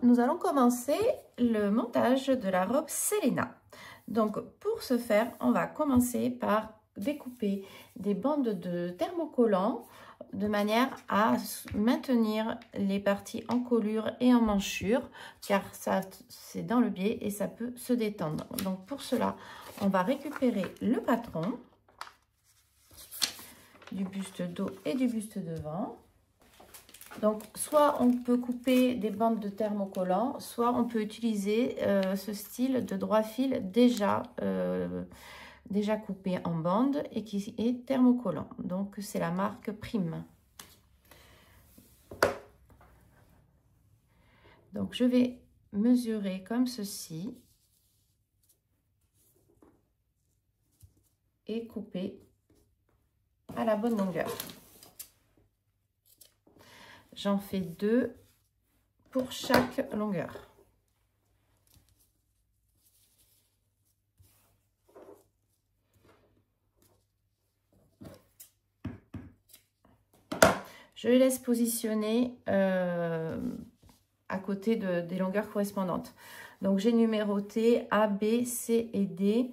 nous allons commencer le montage de la robe Selena. Donc pour ce faire, on va commencer par découper des bandes de thermocollants de manière à maintenir les parties encolure et en manchure, car ça c'est dans le biais et ça peut se détendre. Donc pour cela, on va récupérer le patron du buste dos et du buste devant. Donc soit on peut couper des bandes de thermocollants, soit on peut utiliser ce style de droit fil déjà coupé en bande et qui est thermocollant. Donc c'est la marque Prime. Donc je vais mesurer comme ceci et couper à la bonne longueur. J'en fais 2 pour chaque longueur. Je les laisse positionner à côté des longueurs correspondantes. Donc j'ai numéroté A, B, C et D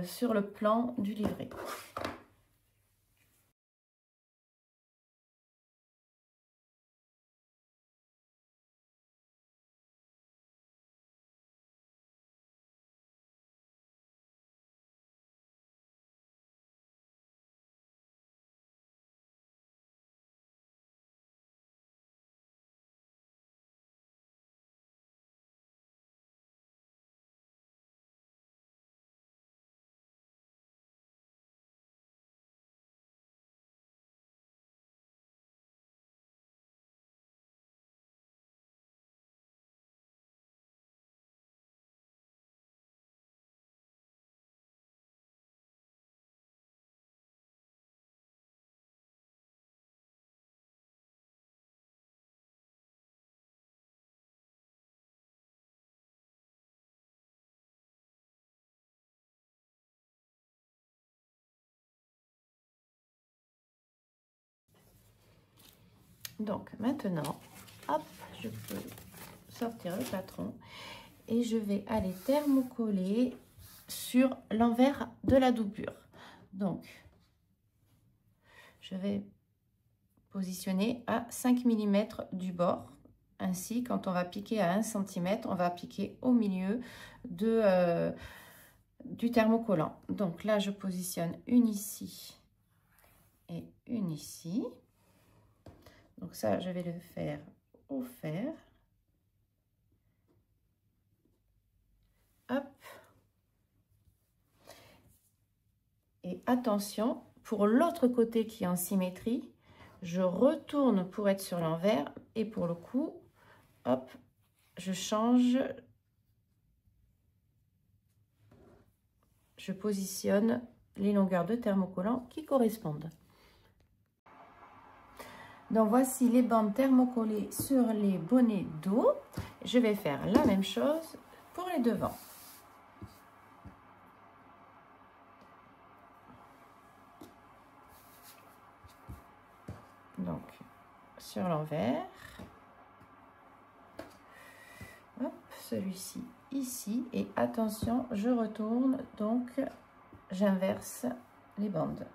sur le plan du livret. Donc maintenant, hop, je peux sortir le patron et je vais aller thermocoller sur l'envers de la doublure. Donc, je vais positionner à 5 mm du bord. Ainsi, quand on va piquer à 1 cm, on va piquer au milieu du thermocollant. Donc là, je positionne une ici et une ici. Donc ça, je vais le faire au fer. Hop. Et attention, pour l'autre côté qui est en symétrie, je retourne pour être sur l'envers et pour le coup, hop, je change, je positionne les longueurs de thermocollant qui correspondent. Donc voici les bandes thermocollées sur les bonnets dos. Je vais faire la même chose pour les devants. Donc sur l'envers, celui-ci ici, et attention, je retourne, donc j'inverse les bandes.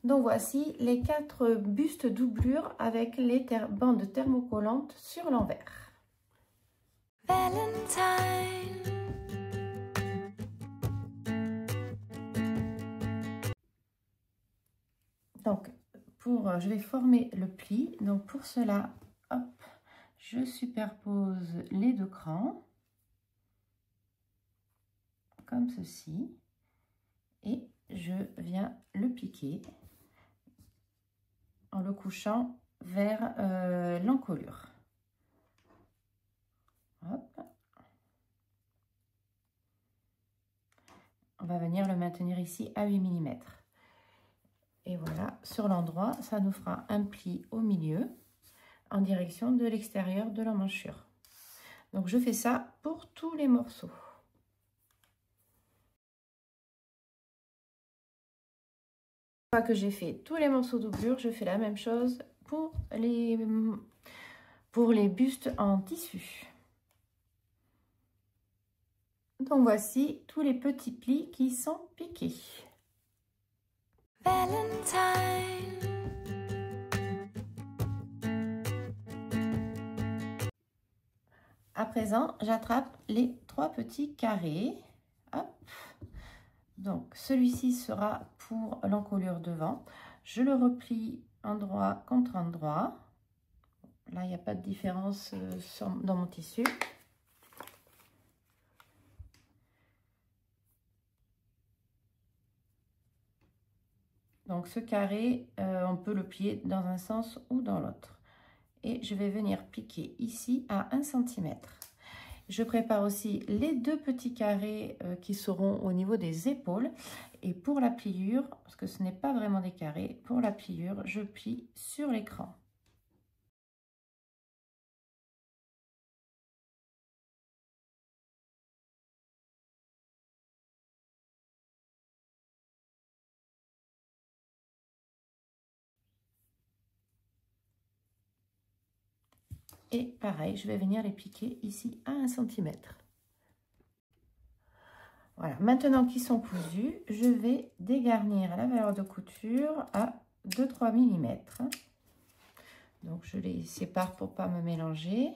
Donc voici les 4 bustes doublures avec les bandes thermocollantes sur l'envers. Donc je vais former le pli. Donc pour cela, hop, je superpose les 2 crans comme ceci et je viens le piquer en le couchant vers l'encolure. On va venir le maintenir ici à 8 mm. Et voilà, sur l'endroit, ça nous fera un pli au milieu en direction de l'extérieur de l'emmanchure. Donc je fais ça pour tous les morceaux. Une fois que j'ai fait tous les morceaux de doublure, je fais la même chose pour les bustes en tissu. Donc voici tous les petits plis qui sont piqués. Valentine. À présent, j'attrape les 3 petits carrés. Hop. Donc celui-ci sera pour l'encolure devant. Je le replie endroit contre endroit. Là, il n'y a pas de différence dans mon tissu. Donc ce carré, on peut le plier dans un sens ou dans l'autre. Et je vais venir piquer ici à 1 cm. Je prépare aussi les 2 petits carrés qui seront au niveau des épaules. Et pour la pliure, parce que ce n'est pas vraiment des carrés, pour la pliure, je plie sur l'écran. Et pareil, je vais venir les piquer ici à 1 cm. Voilà, maintenant qu'ils sont cousus, je vais dégarnir la valeur de couture à 2-3 mm. Donc je les sépare pour ne pas me mélanger.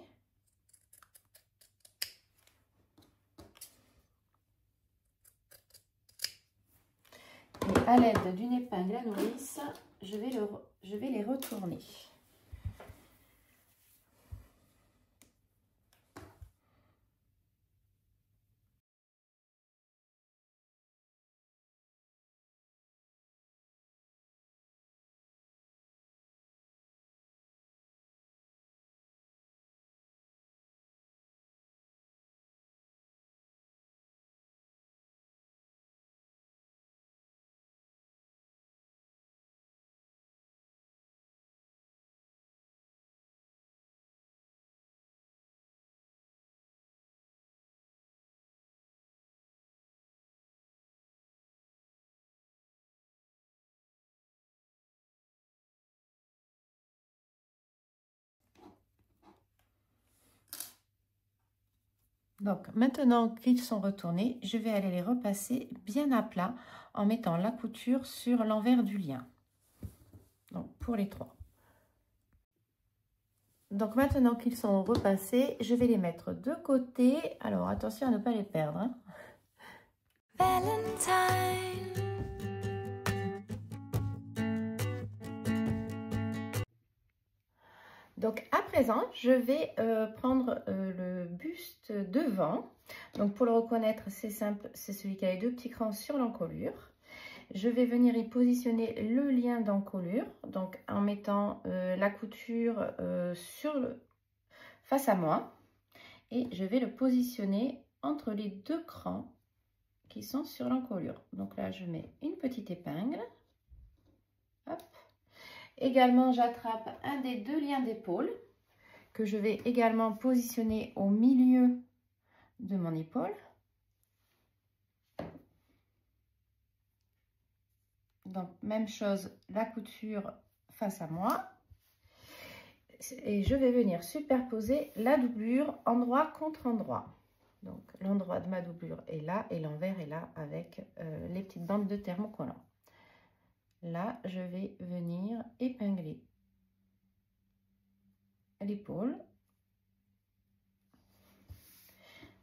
Et à l'aide d'une épingle à nourrice, je vais les retourner. Donc maintenant qu'ils sont retournés, je vais aller les repasser bien à plat en mettant la couture sur l'envers du lien. Donc pour les 3. Donc maintenant qu'ils sont repassés, je vais les mettre de côté. Alors attention à ne pas les perdre. Hein. Valentine. Donc à présent, je vais prendre le buste devant. Donc pour le reconnaître, c'est simple, c'est celui qui a les 2 petits crans sur l'encolure. Je vais venir y positionner le lien d'encolure, donc en mettant la couture face à moi. Et je vais le positionner entre les 2 crans qui sont sur l'encolure. Donc là, je mets une petite épingle. Hop. Également, j'attrape un des 2 liens d'épaule que je vais également positionner au milieu de mon épaule. Donc, même chose, la couture face à moi. Et je vais venir superposer la doublure endroit contre endroit. Donc, l'endroit de ma doublure est là et l'envers est là avec les petites bandes de thermocollant. Là, je vais venir épingler l'épaule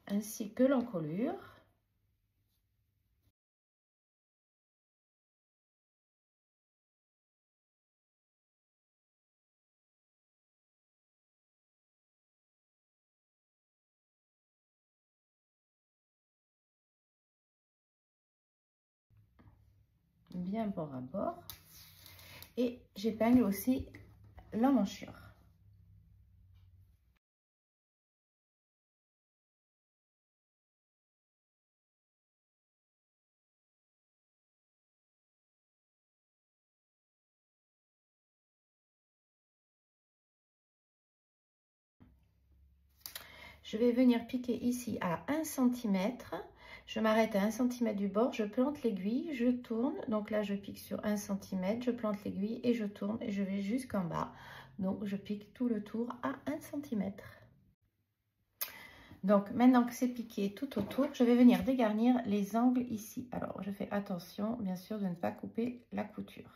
ainsi que l'encolure. Bien bord à bord. Et j'épingle aussi l'emmanchure. Je vais venir piquer ici à 1 cm. Je m'arrête à 1 cm du bord, je plante l'aiguille, je tourne. Donc là, je pique sur 1 cm, je plante l'aiguille et je tourne et je vais jusqu'en bas. Donc, je pique tout le tour à 1 cm. Donc, maintenant que c'est piqué tout autour, je vais venir dégarnir les angles ici. Alors, je fais attention, bien sûr, de ne pas couper la couture.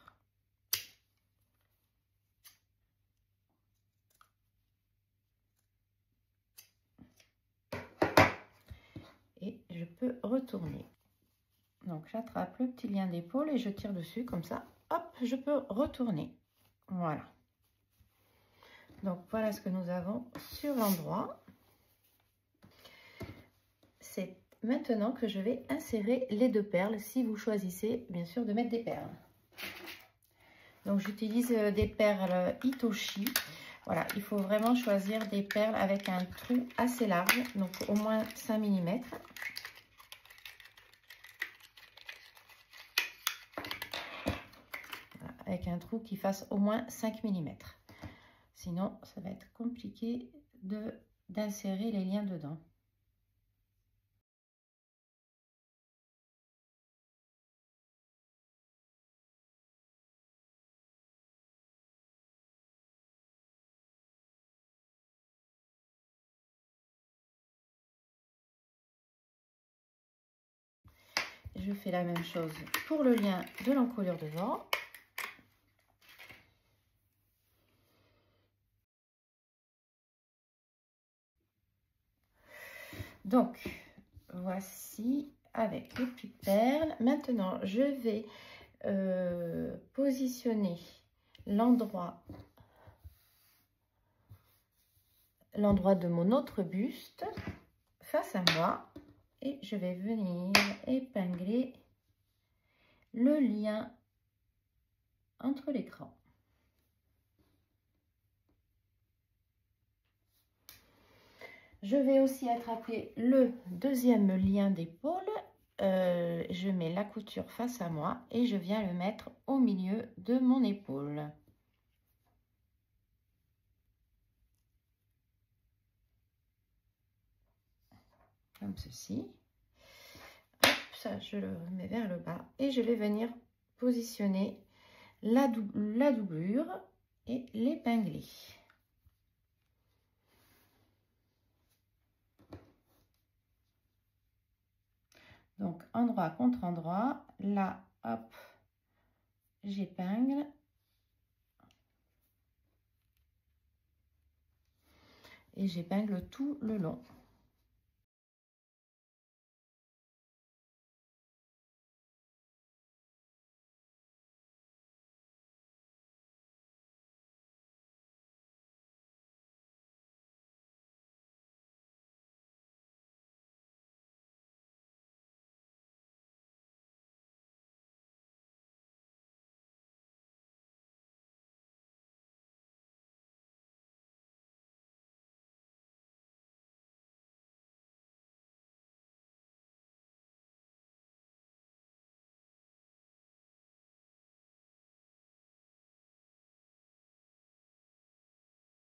Et je peux retourner. Donc, j'attrape le petit lien d'épaule et je tire dessus comme ça. Hop, je peux retourner. Voilà. Donc, voilà ce que nous avons sur l'endroit. C'est maintenant que je vais insérer les 2 perles, si vous choisissez, bien sûr, de mettre des perles. Donc, j'utilise des perles Hitoshi. Voilà, il faut vraiment choisir des perles avec un trou assez large, donc au moins 5 mm. Voilà, avec un trou qui fasse au moins 5 mm. Sinon, ça va être compliqué d'insérer les liens dedans. Je fais la même chose pour le lien de l'encolure devant. Donc, voici avec les petites perles. Maintenant, je vais positionner l'endroit de mon autre buste face à moi et je vais venir épingler le lien entre l'écran. Je vais aussi attraper le 2e lien d'épaule. Je mets la couture face à moi et je viens le mettre au milieu de mon épaule. Comme ceci. Hop, ça, je le mets vers le bas et je vais venir positionner la doublure et l'épingler. Donc, endroit contre endroit, là, hop, j'épingle. Et j'épingle tout le long.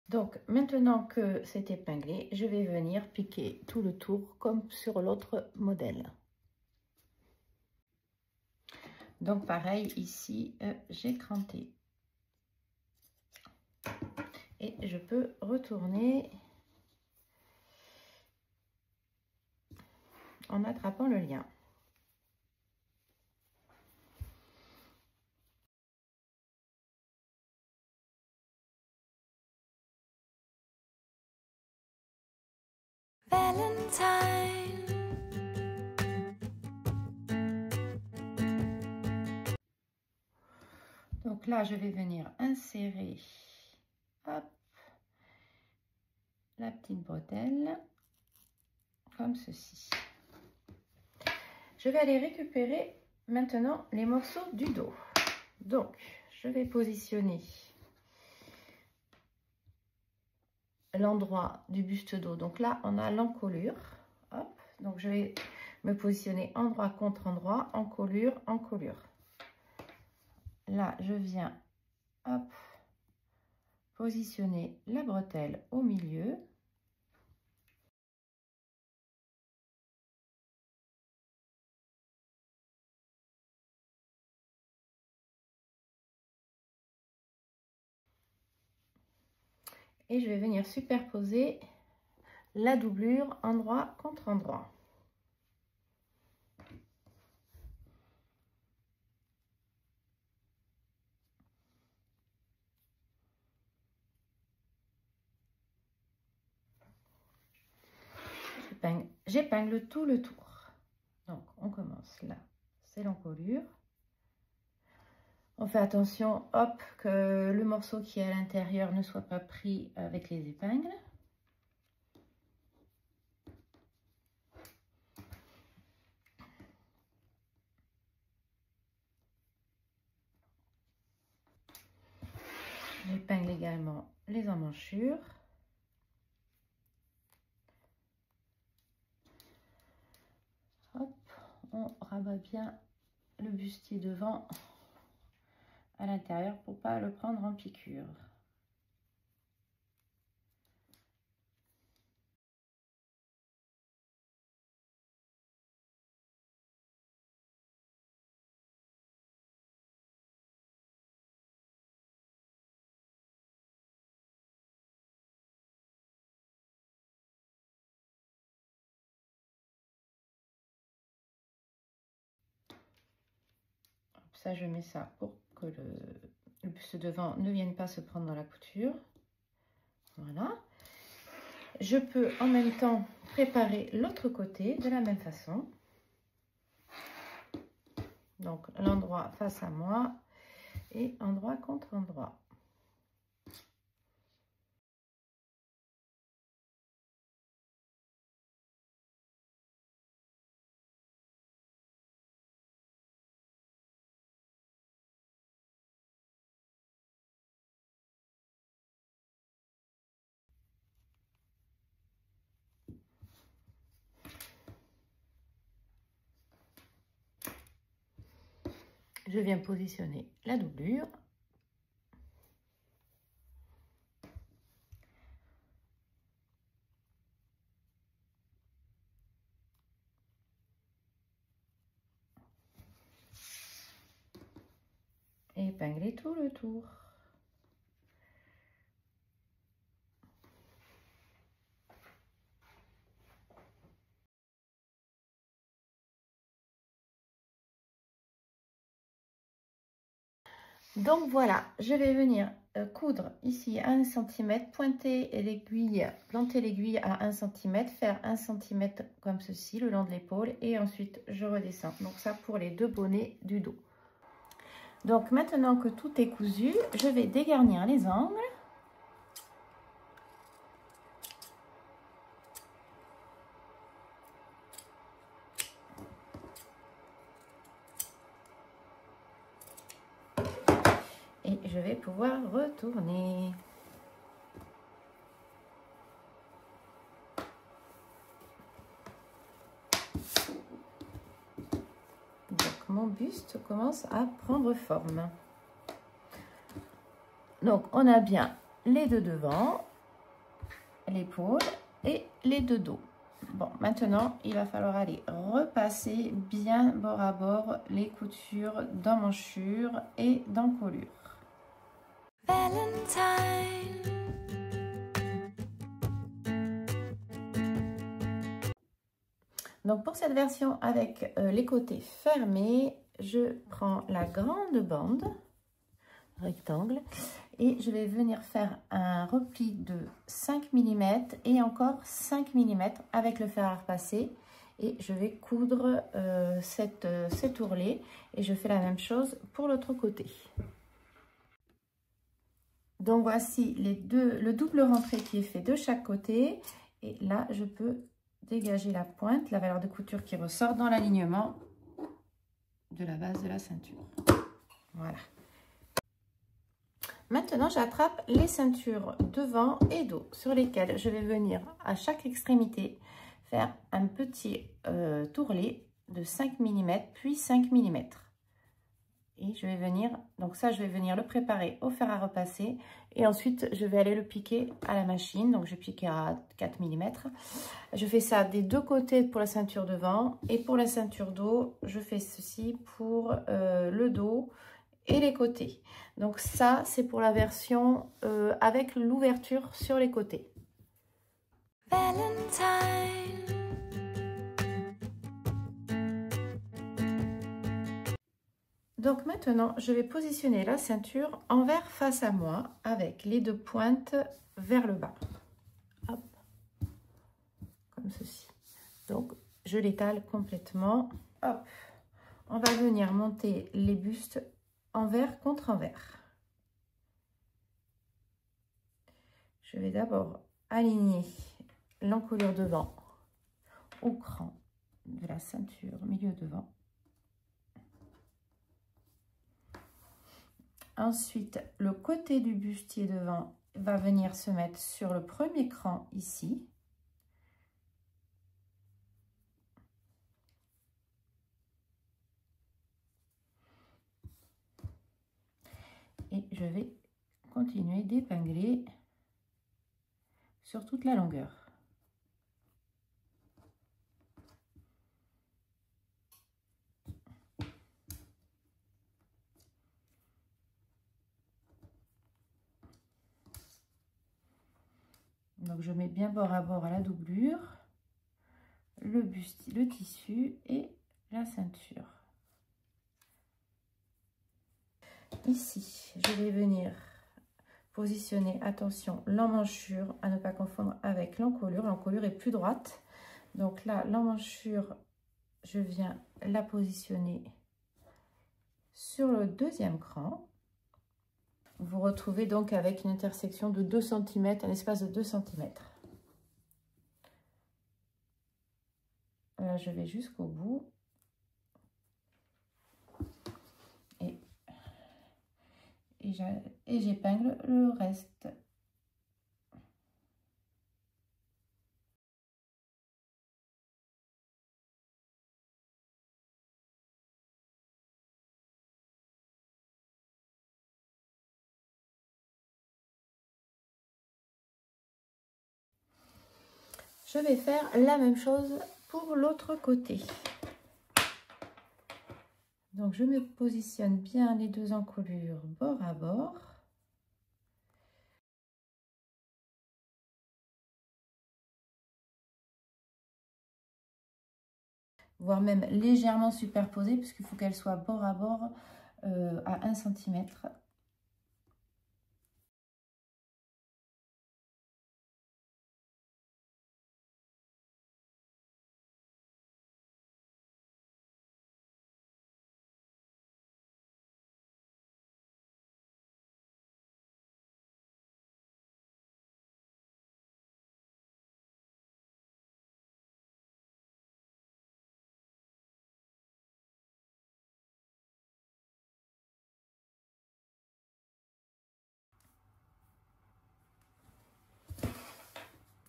Donc, maintenant que c'est épinglé, je vais venir piquer tout le tour comme sur l'autre modèle. Donc, pareil, ici, j'ai cranté. Et je peux retourner en attrapant le lien. Valentine. Donc là, je vais venir insérer, hop, la petite bretelle, comme ceci. Je vais aller récupérer maintenant les morceaux du dos. Donc, je vais positionner l'endroit du buste dos. Donc là, on a l'encolure. Hop, donc je vais me positionner endroit contre endroit, encolure, encolure. Là, je viens, hop, positionner la bretelle au milieu. Et je vais venir superposer la doublure endroit contre endroit. J'épingle tout le tour. Donc, on commence là, c'est l'encolure. On fait attention, hop, que le morceau qui est à l'intérieur ne soit pas pris avec les épingles. J'épingle également les emmanchures. Hop, on rabat bien le bustier devant à l'intérieur pour pas le prendre en piqûre. Ça, je mets ça pour que le buste devant ne vienne pas se prendre dans la couture. Voilà. Je peux en même temps préparer l'autre côté de la même façon. Donc, l'endroit face à moi et endroit contre endroit. Je viens positionner la doublure. Et épingler tout le tour. Donc voilà, je vais venir coudre ici à 1 cm, pointer l'aiguille, planter l'aiguille à 1 cm, faire 1 cm comme ceci le long de l'épaule et ensuite je redescends. Donc ça pour les deux bonnets du dos. Donc maintenant que tout est cousu, je vais dégarnir les angles. Et je vais pouvoir retourner. Donc mon buste commence à prendre forme. Donc on a bien les deux devant, l'épaule et les deux dos. Bon, maintenant il va falloir aller repasser bien bord à bord les coutures d'emmanchure et d'encolure. Donc pour cette version avec les côtés fermés, je prends la grande bande rectangle et je vais venir faire un repli de 5 mm et encore 5 mm avec le fer à repasser et je vais coudre cet ourlet et je fais la même chose pour l'autre côté. Donc voici le double rentré qui est fait de chaque côté et là je peux dégager la pointe, la valeur de couture qui ressort dans l'alignement de la base de la ceinture. Voilà. Maintenant, j'attrape les ceintures devant et dos sur lesquelles je vais venir à chaque extrémité faire un petit tourlet de 5 mm puis 5 mm. Et je vais venir, donc ça, je vais venir le préparer au fer à repasser et ensuite, je vais aller le piquer à la machine. Donc, je pique à 4 mm. Je fais ça des deux côtés pour la ceinture devant et pour la ceinture dos, je fais ceci pour le dos et les côtés. Donc ça, c'est pour la version avec l'ouverture sur les côtés. Valentine. Donc maintenant, je vais positionner la ceinture envers face à moi avec les deux pointes vers le bas. Hop, comme ceci. Donc, je l'étale complètement. Hop, on va venir monter les bustes envers contre envers. Je vais d'abord aligner l'encolure devant au cran de la ceinture milieu devant. Ensuite, le côté du bustier devant va venir se mettre sur le premier cran ici. Et je vais continuer d'épingler sur toute la longueur. Donc je mets bien bord à bord à la doublure, le bustier, le tissu et la ceinture. Ici, je vais venir positionner, attention, l'emmanchure, à ne pas confondre avec l'encolure. L'encolure est plus droite. Donc là, l'emmanchure, je viens la positionner sur le deuxième cran. Vous retrouvez donc avec une intersection de 2 cm, un espace de 2 cm. Là, je vais jusqu'au bout. Et j'épingle le reste. Je vais faire la même chose pour l'autre côté. Donc, je me positionne bien les deux encolures bord à bord. Voire même légèrement superposée, puisqu'il faut qu'elle soit bord à bord à 1 cm.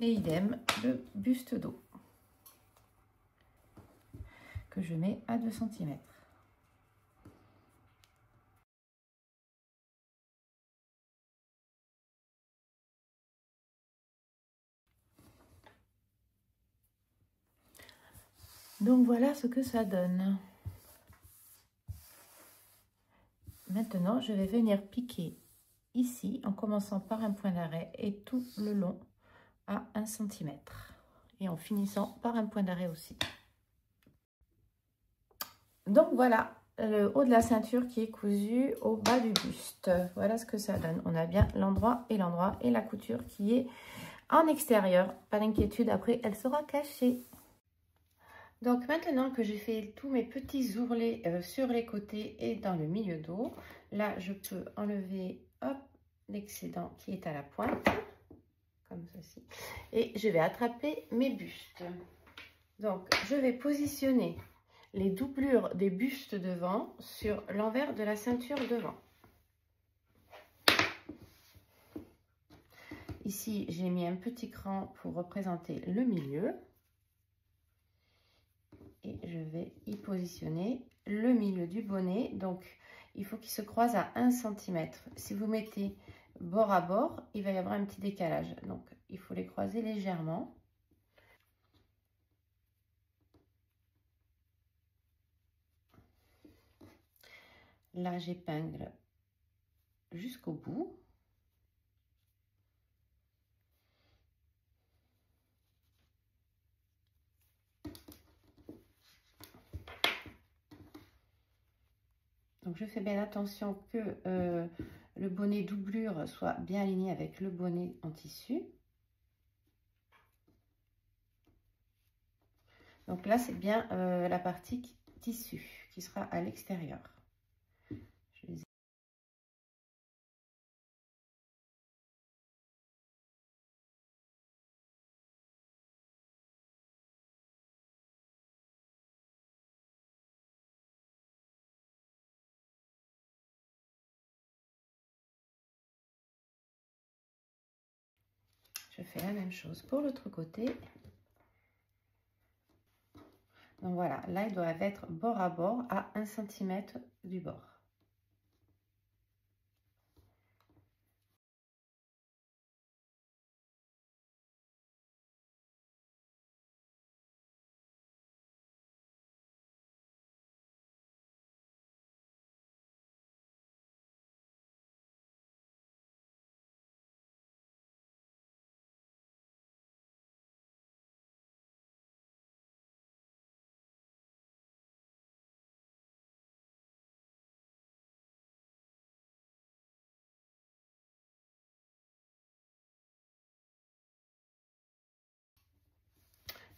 Et idem, le buste dos que je mets à 2 cm. Donc voilà ce que ça donne. Maintenant, je vais venir piquer ici en commençant par un point d'arrêt et tout le long à 1 cm. Et en finissant par un point d'arrêt aussi. Donc voilà le haut de la ceinture qui est cousu au bas du buste. Voilà ce que ça donne. On a bien l'endroit et la couture qui est en extérieur. Pas d'inquiétude, après elle sera cachée. Donc maintenant que j'ai fait tous mes petits ourlets sur les côtés et dans le milieu dos, là je peux enlever l'excédent qui est à la pointe, comme ceci, et je vais attraper mes bustes. Donc je vais positionner les doublures des bustes devant sur l'envers de la ceinture devant. Ici j'ai mis un petit cran pour représenter le milieu. Et je vais y positionner le milieu du bonnet. Donc, il faut qu'il se croise à 1 cm. Si vous mettez bord à bord, il va y avoir un petit décalage. Donc, il faut les croiser légèrement. Là, j'épingle jusqu'au bout. Donc, je fais bien attention que le bonnet doublure soit bien aligné avec le bonnet en tissu. Donc là, c'est bien la partie tissu qui sera à l'extérieur. Je fais la même chose pour l'autre côté. Donc voilà, là, ils doivent être bord à bord à 1 cm du bord.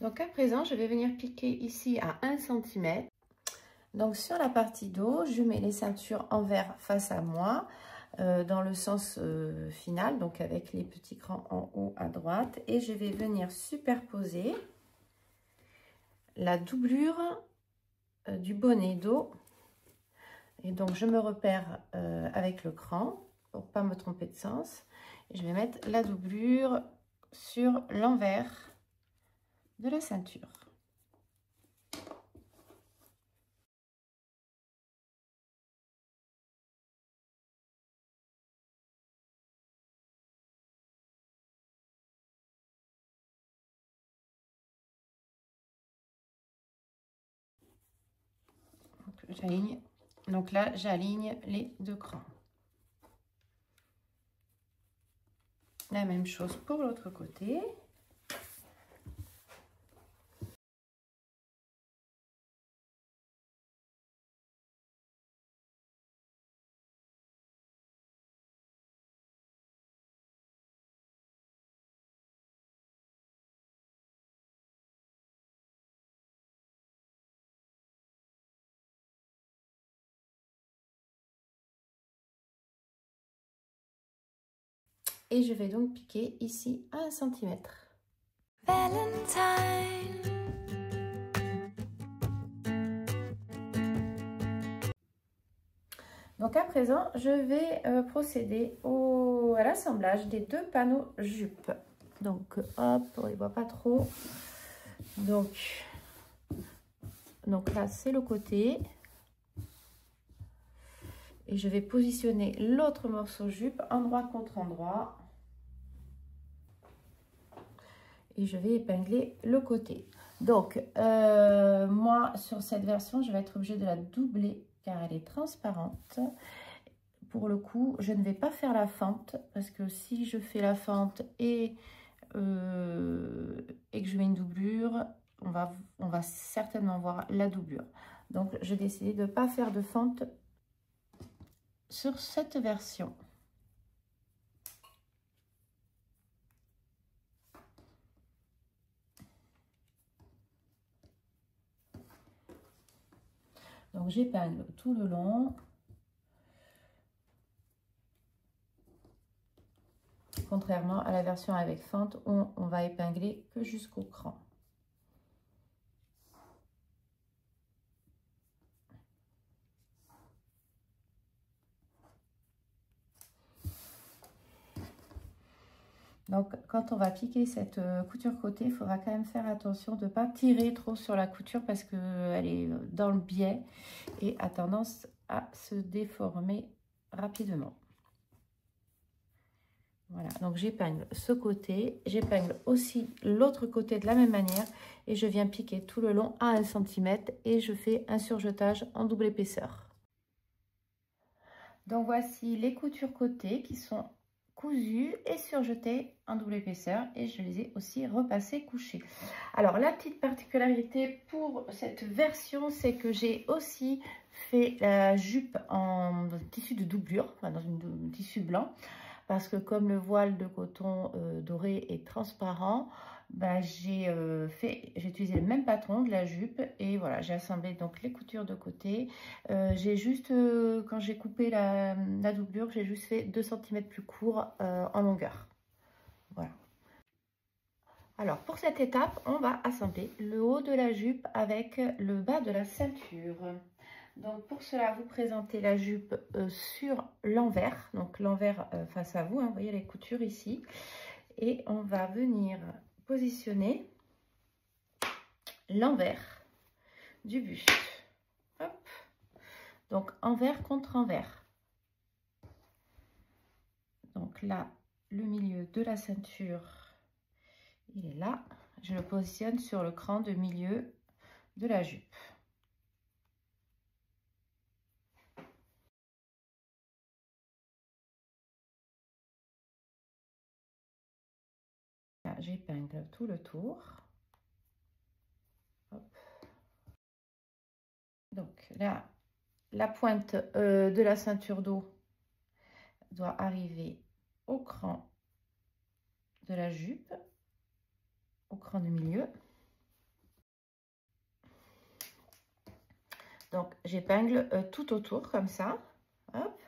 Donc à présent, je vais venir piquer ici à 1 cm. Donc sur la partie dos, je mets les ceintures envers face à moi dans le sens final, donc avec les petits crans en haut à droite. Et je vais venir superposer la doublure du bonnet dos. Et donc je me repère avec le cran pour pas me tromper de sens. Et je vais mettre la doublure sur l'envers de la ceinture. J'aligne. Donc là, j'aligne les deux crans. La même chose pour l'autre côté. Et je vais donc piquer ici à 1 cm. Valentine. Donc à présent, je vais procéder à l'assemblage des deux panneaux jupes. Donc hop, on ne voit pas trop. Donc là, c'est le côté. Et je vais positionner l'autre morceau jupe endroit contre endroit. Et je vais épingler le côté. Donc, moi, sur cette version, je vais être obligée de la doubler car elle est transparente. Pour le coup, je ne vais pas faire la fente parce que si je fais la fente et que je mets une doublure, on va certainement voir la doublure. Donc, j'ai décidé de ne pas faire de fente sur cette version. Donc, j'épingle tout le long. Contrairement à la version avec fente, où on va épingler que jusqu'au cran. Donc, quand on va piquer cette couture côté, il faudra quand même faire attention de ne pas tirer trop sur la couture parce qu'elle est dans le biais et a tendance à se déformer rapidement. Voilà, donc j'épingle ce côté, j'épingle aussi l'autre côté de la même manière et je viens piquer tout le long à 1 cm et je fais un surjetage en double épaisseur. Donc voici les coutures côté qui sont cousues et surjetées en double épaisseur et je les ai aussi repassées couchées. Alors la petite particularité pour cette version, c'est que j'ai aussi fait la jupe en tissu de doublure, enfin dans un tissu blanc, parce que comme le voile de coton doré est transparent, bah, j'ai utilisé le même patron de la jupe et voilà, j'ai assemblé donc les coutures de côté. J'ai juste, quand j'ai coupé la doublure, j'ai juste fait 2 cm plus court en longueur. Voilà. Alors pour cette étape, on va assembler le haut de la jupe avec le bas de la ceinture. Donc pour cela, vous présentez la jupe sur l'envers, donc l'envers face à vous, hein, vous voyez les coutures ici. Et on va venir positionner l'envers du buste. Hop. Donc envers contre envers. Donc là, le milieu de la ceinture, il est là. Je le positionne sur le cran de milieu de la jupe. J'épingle tout le tour. Hop. Donc là, la pointe de la ceinture d'eau doit arriver au cran de la jupe, au cran du milieu. Donc j'épingle tout autour comme ça. Hop.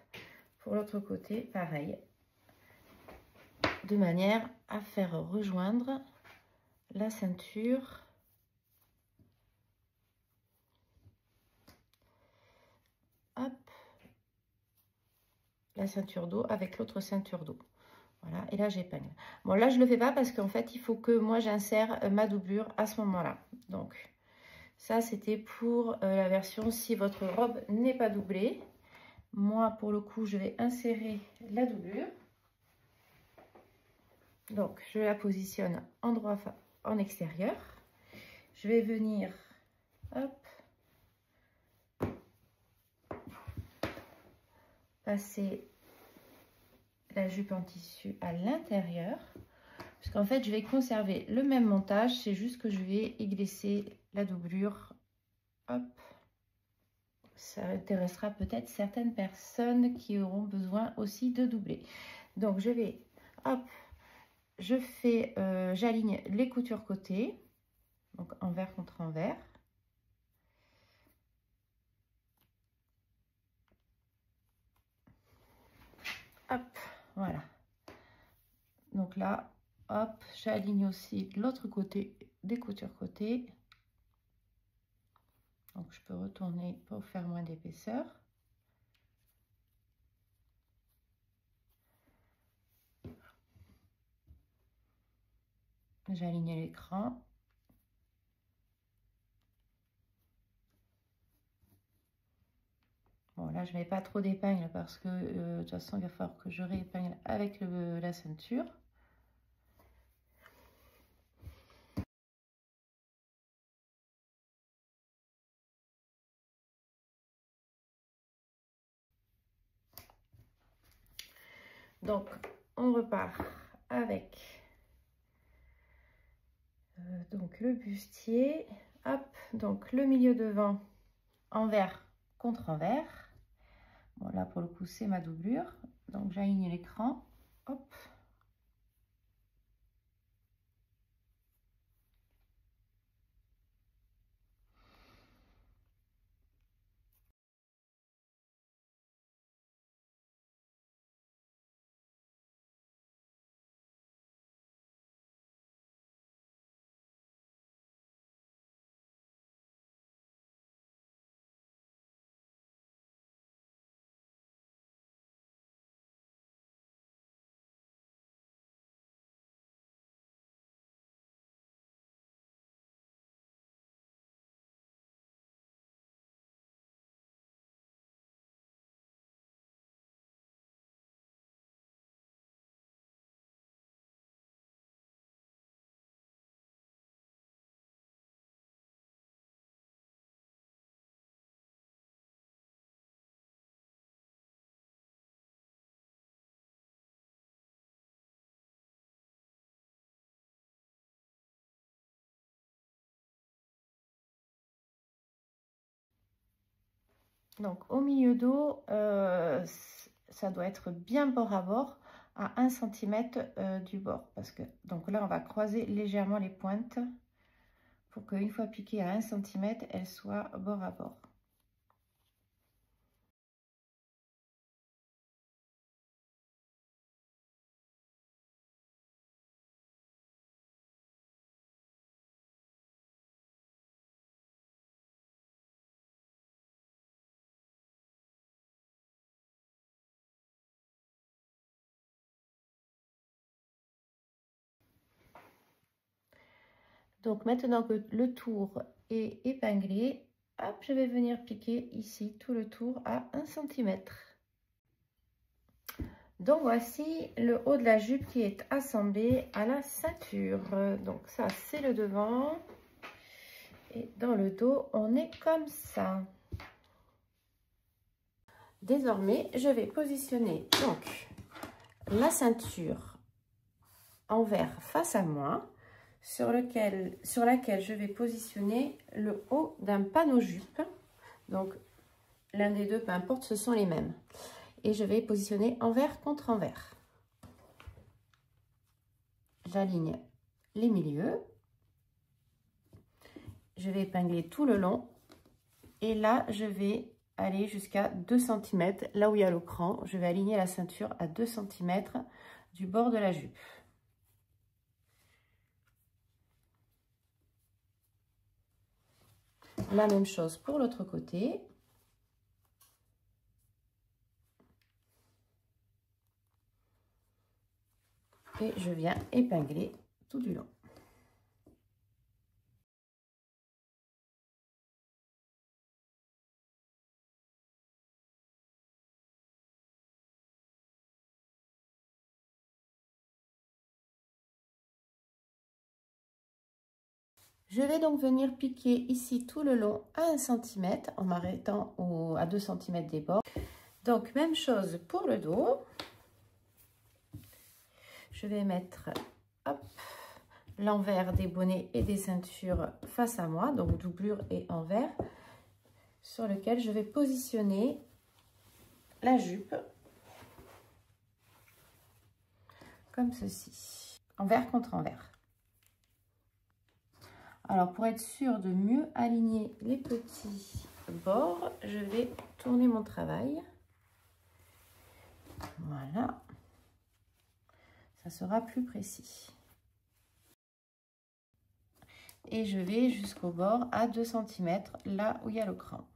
Pour l'autre côté, pareil, de manière à faire rejoindre la ceinture. Hop. La ceinture d'eau avec l'autre ceinture d'eau. Voilà, et là j'épingle. Bon, là je le fais pas parce qu'en fait il faut que moi j'insère ma doublure à ce moment-là. Donc ça c'était pour la version si votre robe n'est pas doublée. Moi pour le coup je vais insérer la doublure. Donc je la positionne en extérieur. Je vais venir, hop, passer la jupe en tissu à l'intérieur. Parce qu'en fait, je vais conserver le même montage. C'est juste que je vais y glisser la doublure. Hop. Ça intéressera peut-être certaines personnes qui auront besoin aussi de doubler. Donc, je vais, hop, j'aligne les coutures côté. Donc, envers contre envers. Hop, voilà. Donc là, hop, j'aligne aussi l'autre côté des coutures côté. Donc je peux retourner pour faire moins d'épaisseur. J'aligne l'écran. Bon, là, je ne mets pas trop d'épingles parce que de toute façon, il va falloir que je réépingle avec la ceinture. Donc, on repart avec donc le bustier. Hop, donc le milieu devant, envers contre envers. Bon, là, pour le coup, c'est ma doublure. Donc, j'aligne l'écran. Hop. Donc au milieu dos, ça doit être bien bord à bord, à 1 cm du bord. Parce que, donc là, on va croiser légèrement les pointes pour qu'une fois piquée à 1 cm, elle soit bord à bord. Donc maintenant que le tour est épinglé, hop, je vais venir piquer ici tout le tour à 1 cm. Donc voici le haut de la jupe qui est assemblé à la ceinture. Donc ça c'est le devant. Et dans le dos, on est comme ça. Désormais, je vais positionner donc la ceinture envers face à moi, sur laquelle je vais positionner le haut d'un panneau jupe. Donc, l'un des deux, peu importe, ce sont les mêmes. Et je vais positionner envers contre envers. J'aligne les milieux. Je vais épingler tout le long. Et là, je vais aller jusqu'à 2 cm, là où il y a le cran. Je vais aligner la ceinture à 2 cm du bord de la jupe. La même chose pour l'autre côté. Et je viens épingler tout du long. Je vais donc venir piquer ici tout le long à 1 cm en m'arrêtant à 2 cm des bords. Donc même chose pour le dos. Je vais mettre l'envers des bonnets et des ceintures face à moi, donc doublure et envers, sur lequel je vais positionner la jupe comme ceci, envers contre envers. Alors, pour être sûr de mieux aligner les petits bords, je vais tourner mon travail. Voilà. Ça sera plus précis. Et je vais jusqu'au bord à 2 cm, là où il y a le cran.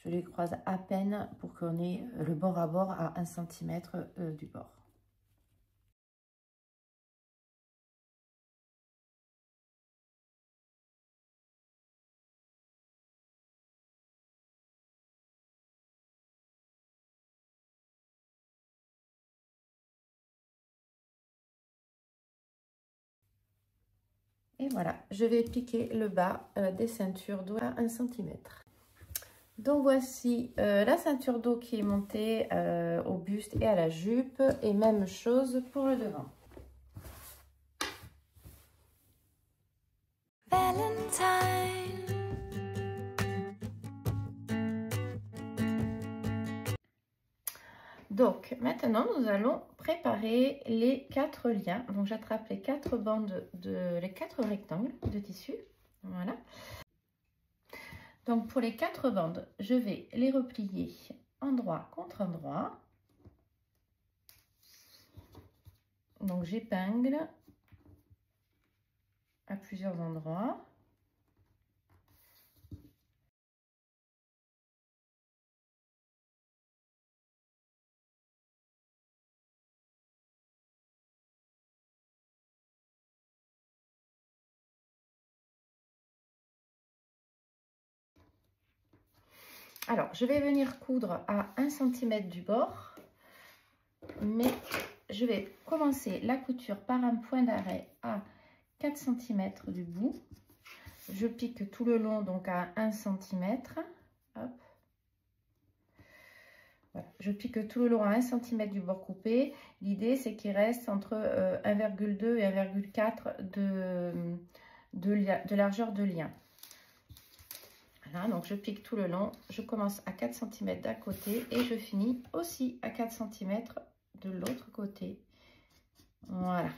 Je les croise à peine pour qu'on ait le bord à bord à 1 cm du bord. Et voilà, je vais piquer le bas des ceintures d'eau à 1 cm. Donc voici la ceinture d'eau qui est montée au buste et à la jupe, et même chose pour le devant. Valentine. Donc maintenant nous allons préparer les 4 liens. Donc j'attrape les 4 bandes les 4 rectangles de tissu. Voilà. Donc pour les 4 bandes, je vais les replier endroit contre endroit. Donc j'épingle à plusieurs endroits. Alors, je vais venir coudre à 1 cm du bord, mais je vais commencer la couture par un point d'arrêt à 4 cm du bout. Je pique tout le long, donc à 1 cm. Hop. Voilà. Je pique tout le long à 1 cm du bord coupé. L'idée, c'est qu'il reste entre 1,2 et 1,4 de largeur de lien. Voilà, donc je pique tout le long. Je commence à 4 cm d'un côté et je finis aussi à 4 cm de l'autre côté. Voilà.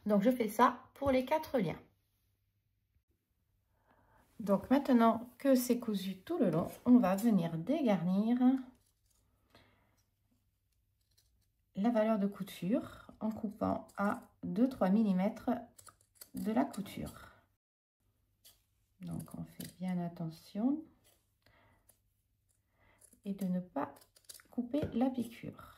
Donc, je fais ça pour les 4 liens. Donc, maintenant que c'est cousu tout le long, on va venir dégarnir la valeur de couture en coupant à 2-3 mm de la couture. Donc, on fait bien attention et de ne pas couper la piqûre.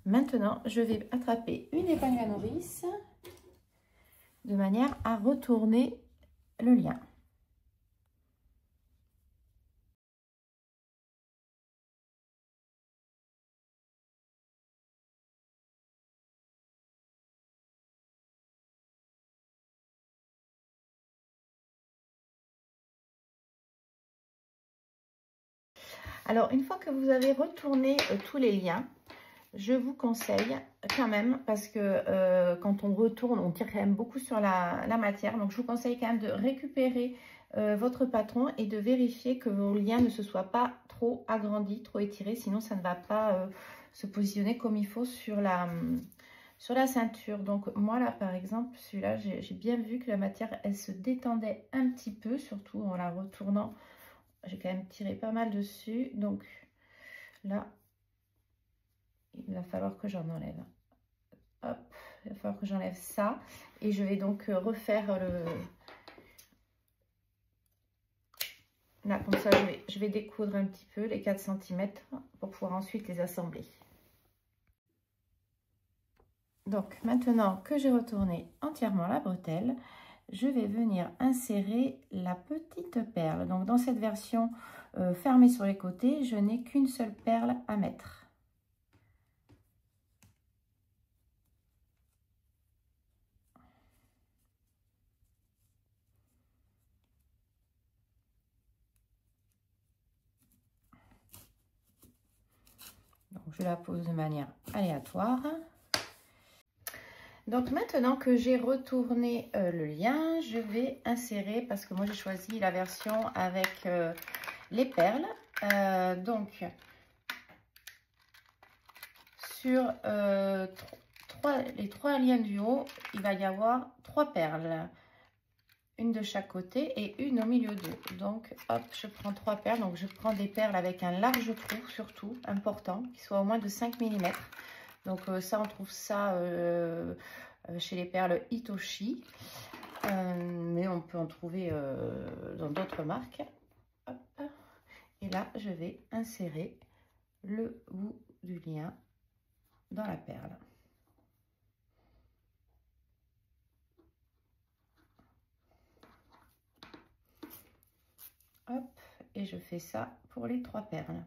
Maintenant, je vais attraper une épingle à nourrice de manière à retourner le lien. Alors, une fois que vous avez retourné tous les liens, je vous conseille quand même, parce que quand on retourne, on tire quand même beaucoup sur la matière. Donc, je vous conseille quand même de récupérer votre patron et de vérifier que vos liens ne se soient pas trop agrandis, trop étirés. Sinon, ça ne va pas se positionner comme il faut sur la ceinture. Donc, moi, là, par exemple, celui-là, j'ai bien vu que la matière, elle se détendait un petit peu, surtout en la retournant. J'ai quand même tiré pas mal dessus. Donc, là, il va falloir que j'en enlève. Hop, il va falloir que j'enlève ça. Et je vais donc refaire le... Là, comme ça, je vais découdre un petit peu les 4 cm pour pouvoir ensuite les assembler. Donc, maintenant que j'ai retourné entièrement la bretelle, je vais venir insérer la petite perle. Donc, dans cette version fermée sur les côtés, je n'ai qu'une seule perle à mettre. Donc, je la pose de manière aléatoire. Donc, maintenant que j'ai retourné le lien, je vais insérer, parce que moi j'ai choisi la version avec les perles. Donc, sur les 3 liens du haut, il va y avoir 3 perles. Une de chaque côté et une au milieu d'eux. Donc, hop, je prends 3 perles. Donc, je prends des perles avec un large trou, surtout, important, qui soit au moins de 5 mm. Donc, ça, on trouve ça chez les perles Hitoshi. Mais on peut en trouver dans d'autres marques. Hop. Et là, je vais insérer le bout du lien dans la perle. Hop, et je fais ça pour les 3 perles.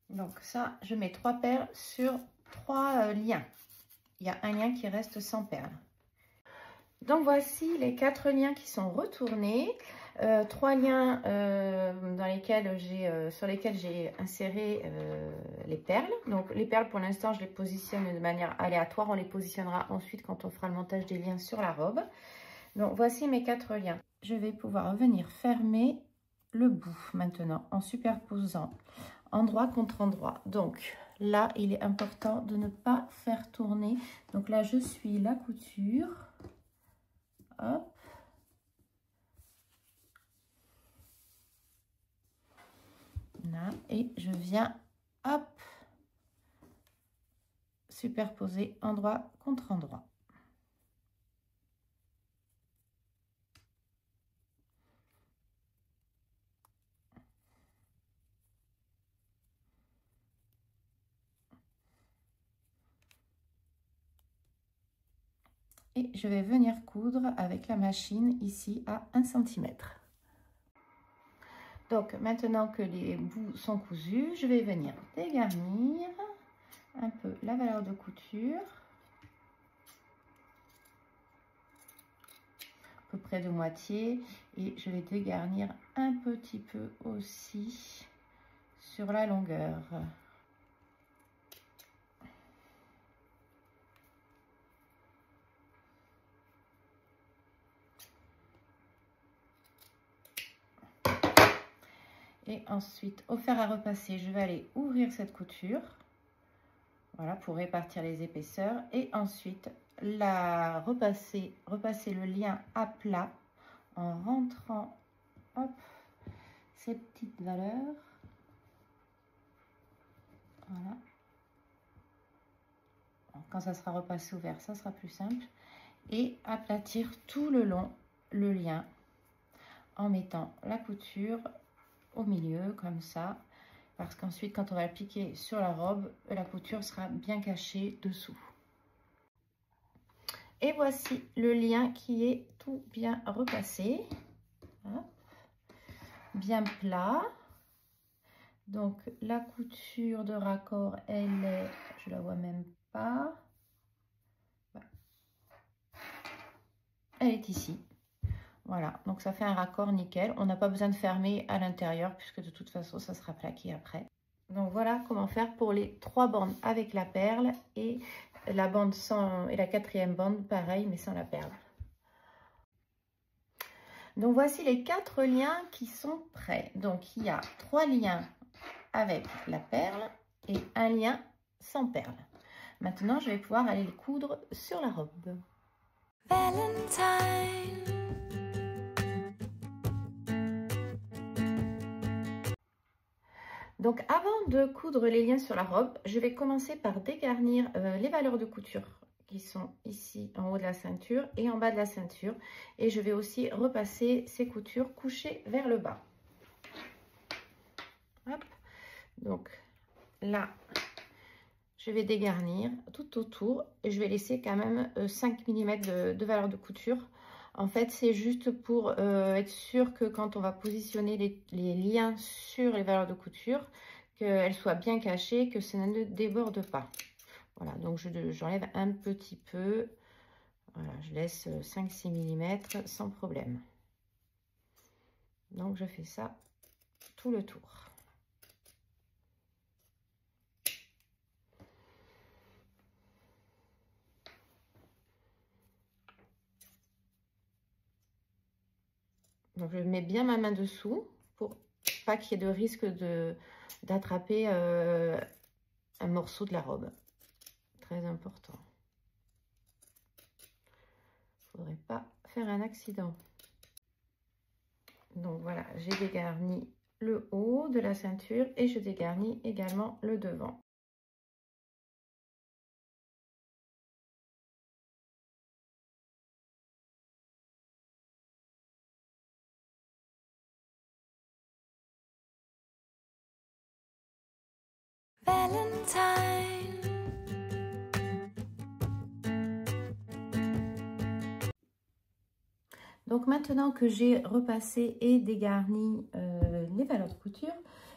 Donc ça, je mets 3 perles sur 3 liens. Il y a un lien qui reste sans perles. Donc voici les 4 liens qui sont retournés. 3 liens sur lesquels j'ai inséré les perles. Donc les perles, pour l'instant, je les positionne de manière aléatoire. On les positionnera ensuite quand on fera le montage des liens sur la robe. Donc voici mes 4 liens. Je vais pouvoir venir fermer le bout maintenant en superposant endroit contre endroit. Donc là, il est important de ne pas faire tourner. Donc là, je suis la couture. Hop. Là, et je viens, hop, superposer endroit contre endroit. Et je vais venir coudre avec la machine ici à 1 cm. Donc maintenant que les bouts sont cousus, je vais venir dégarnir un peu la valeur de couture, à peu près de moitié, et je vais dégarnir un petit peu aussi sur la longueur. Et ensuite, au fer à repasser, je vais aller ouvrir cette couture, voilà, pour répartir les épaisseurs. Et ensuite, repasser le lien à plat en rentrant, hop, ces petites valeurs. Voilà. Quand ça sera repassé au vert, ça sera plus simple. Et aplatir tout le long le lien en mettant la couture au milieu comme ça, parce qu'ensuite quand on va appliquer sur la robe, la couture sera bien cachée dessous. Et voici le lien qui est tout bien repassé, hein, bien plat. Donc la couture de raccord, elle est, je la vois même pas, elle est ici. Voilà, donc ça fait un raccord nickel. On n'a pas besoin de fermer à l'intérieur puisque de toute façon, ça sera plaqué après. Donc voilà comment faire pour les 3 bandes avec la perle et la bande sans, et la 4e bande pareil mais sans la perle. Donc voici les 4 liens qui sont prêts. Donc il y a 3 liens avec la perle et un lien sans perle. Maintenant, je vais pouvoir aller les coudre sur la robe. Valentine. Donc avant de coudre les liens sur la robe, je vais commencer par dégarnir les valeurs de couture qui sont ici en haut de la ceinture et en bas de la ceinture. Et je vais aussi repasser ces coutures couchées vers le bas. Hop. Donc là, je vais dégarnir tout autour et je vais laisser quand même 5 mm de valeur de couture. En fait, c'est juste pour être sûr que quand on va positionner les liens sur les valeurs de couture, qu'elles soient bien cachées, que ça ne déborde pas. Voilà, donc j'enlève un petit peu. Voilà, je laisse 5-6 mm sans problème. Donc, je fais ça tout le tour. Donc, je mets bien ma main dessous pour pas qu'il y ait de risque d'attraper un morceau de la robe. Très important. Il ne faudrait pas faire un accident. Donc voilà, j'ai dégarni le haut de la ceinture et je dégarnis également le devant. Valentine. Donc maintenant que j'ai repassé et dégarni les valeurs de couture,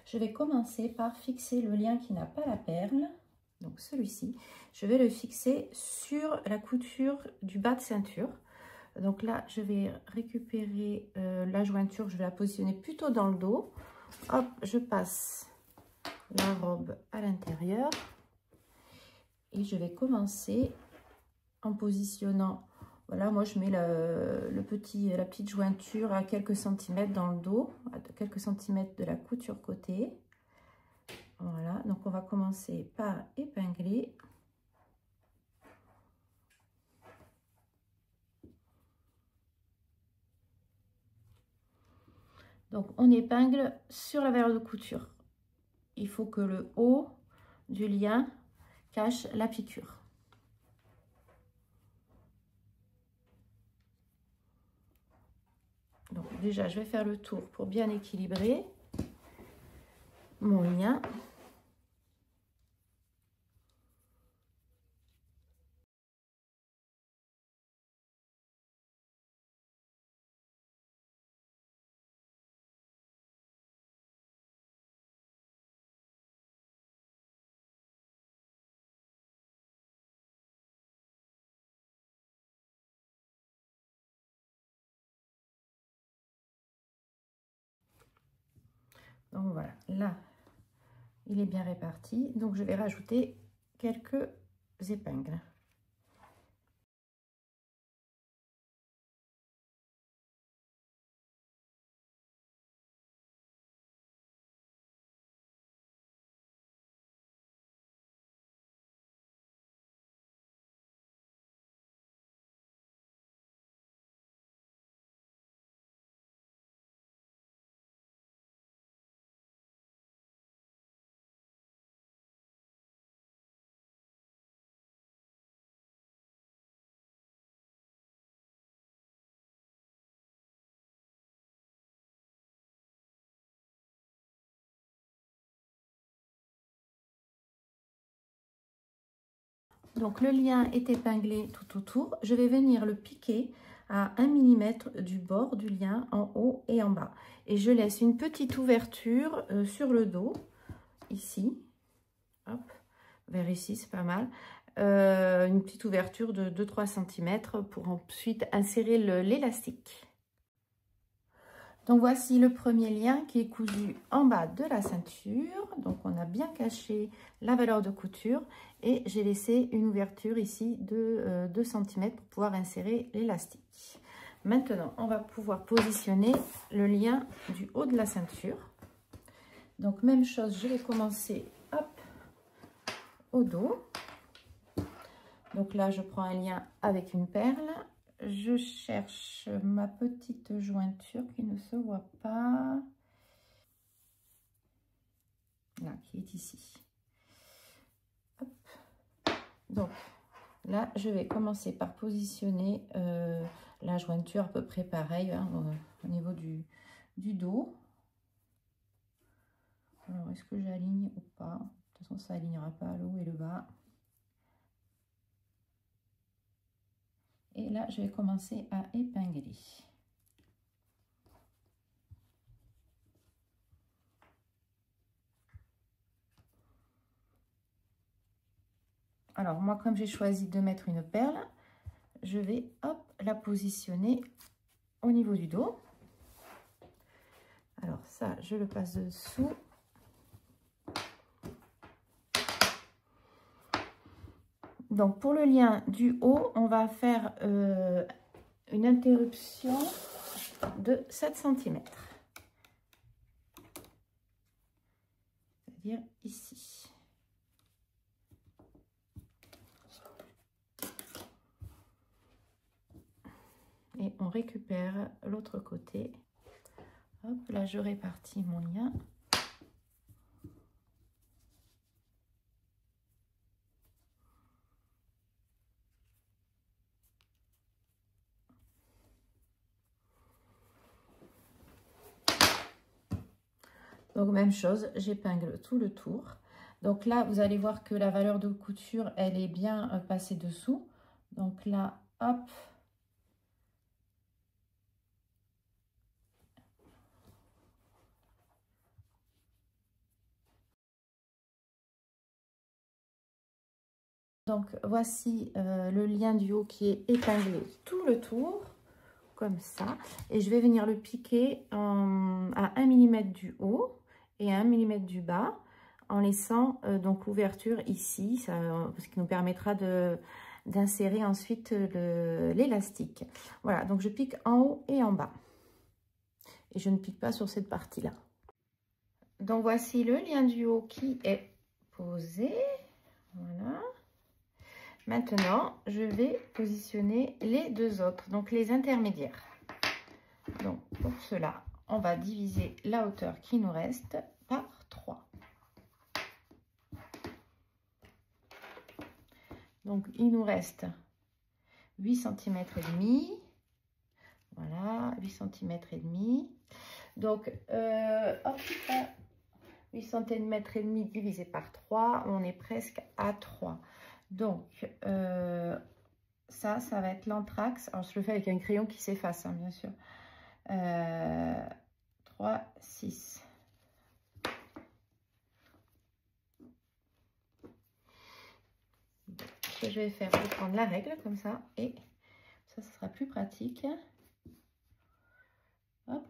je vais commencer par fixer le lien qui n'a pas la perle. Donc celui-ci, je vais le fixer sur la couture du bas de ceinture. Donc là, je vais récupérer la jointure, je vais la positionner plutôt dans le dos. Hop, je passe la robe à l'intérieur et je vais commencer en positionnant, voilà, moi je mets la petite jointure à quelques centimètres dans le dos, à quelques centimètres de la couture côté. Voilà, donc on va commencer par épingler. Donc on épingle sur la valeur de couture. il faut que le haut du lien cache la piqûre. Donc déjà, je vais faire le tour pour bien équilibrer mon lien. Donc voilà, là, il est bien réparti. Donc je vais rajouter quelques épingles. Donc le lien est épinglé tout autour. Je vais venir le piquer à 1 mm du bord du lien en haut et en bas. Et je laisse une petite ouverture sur le dos, ici. Hop, vers ici, c'est pas mal. Une petite ouverture de 2-3 cm pour ensuite insérer l'élastique. Donc voici le premier lien qui est cousu en bas de la ceinture. Donc on a bien caché la valeur de couture et j'ai laissé une ouverture ici de 2 cm pour pouvoir insérer l'élastique. Maintenant, on va pouvoir positionner le lien du haut de la ceinture. Donc même chose, je vais commencer hop, au dos. Donc là, je prends un lien avec une perle. Je cherche ma petite jointure qui ne se voit pas. Là, qui est ici. Hop. Donc, là, je vais commencer par positionner la jointure à peu près pareil hein, au niveau du dos. Alors, est-ce que j'aligne ou pas? De toute façon, ça n'alignera pas le haut et le bas. Et là, je vais commencer à épingler. Alors, moi, comme j'ai choisi de mettre une perle, je vais, hop, la positionner au niveau du dos. Alors, ça, je le passe dessous. Donc, pour le lien du haut, on va faire une interruption de 7 cm. C'est-à-dire ici. Et on récupère l'autre côté. Hop, là, je répartis mon lien. Donc, même chose, j'épingle tout le tour. Donc là, vous allez voir que la valeur de couture, elle est bien passée dessous. Donc là, hop. Donc voici le lien du haut qui est épinglé tout le tour, comme ça. Et je vais venir le piquer à 1 mm du haut et à 1 mm du bas, en laissant donc l'ouverture ici, ce qui nous permettra d'insérer ensuite l'élastique. Voilà, donc je pique en haut et en bas. Et je ne pique pas sur cette partie-là. Donc voici le lien du haut qui est posé. Voilà. Maintenant, je vais positionner les deux autres, donc les intermédiaires. Donc pour cela, on va diviser la hauteur qui nous reste par 3. Donc, il nous reste 8 cm et demi. Voilà, 8 cm et demi. Donc, hop, 8 cm et demi divisé par 3, on est presque à 3. Donc, ça va être l'anthrax. Alors, je le fais avec un crayon qui s'efface, hein, bien sûr. 3, 6. Ce que je vais faire, je vais prendre la règle comme ça, et ça sera plus pratique. Hop.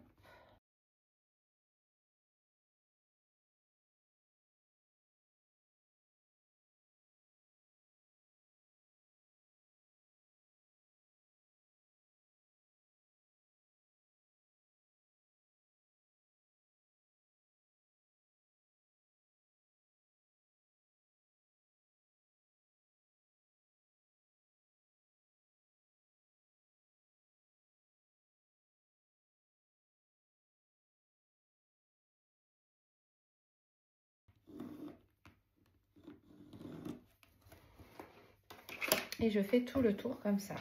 Et je fais tout le tour comme ça.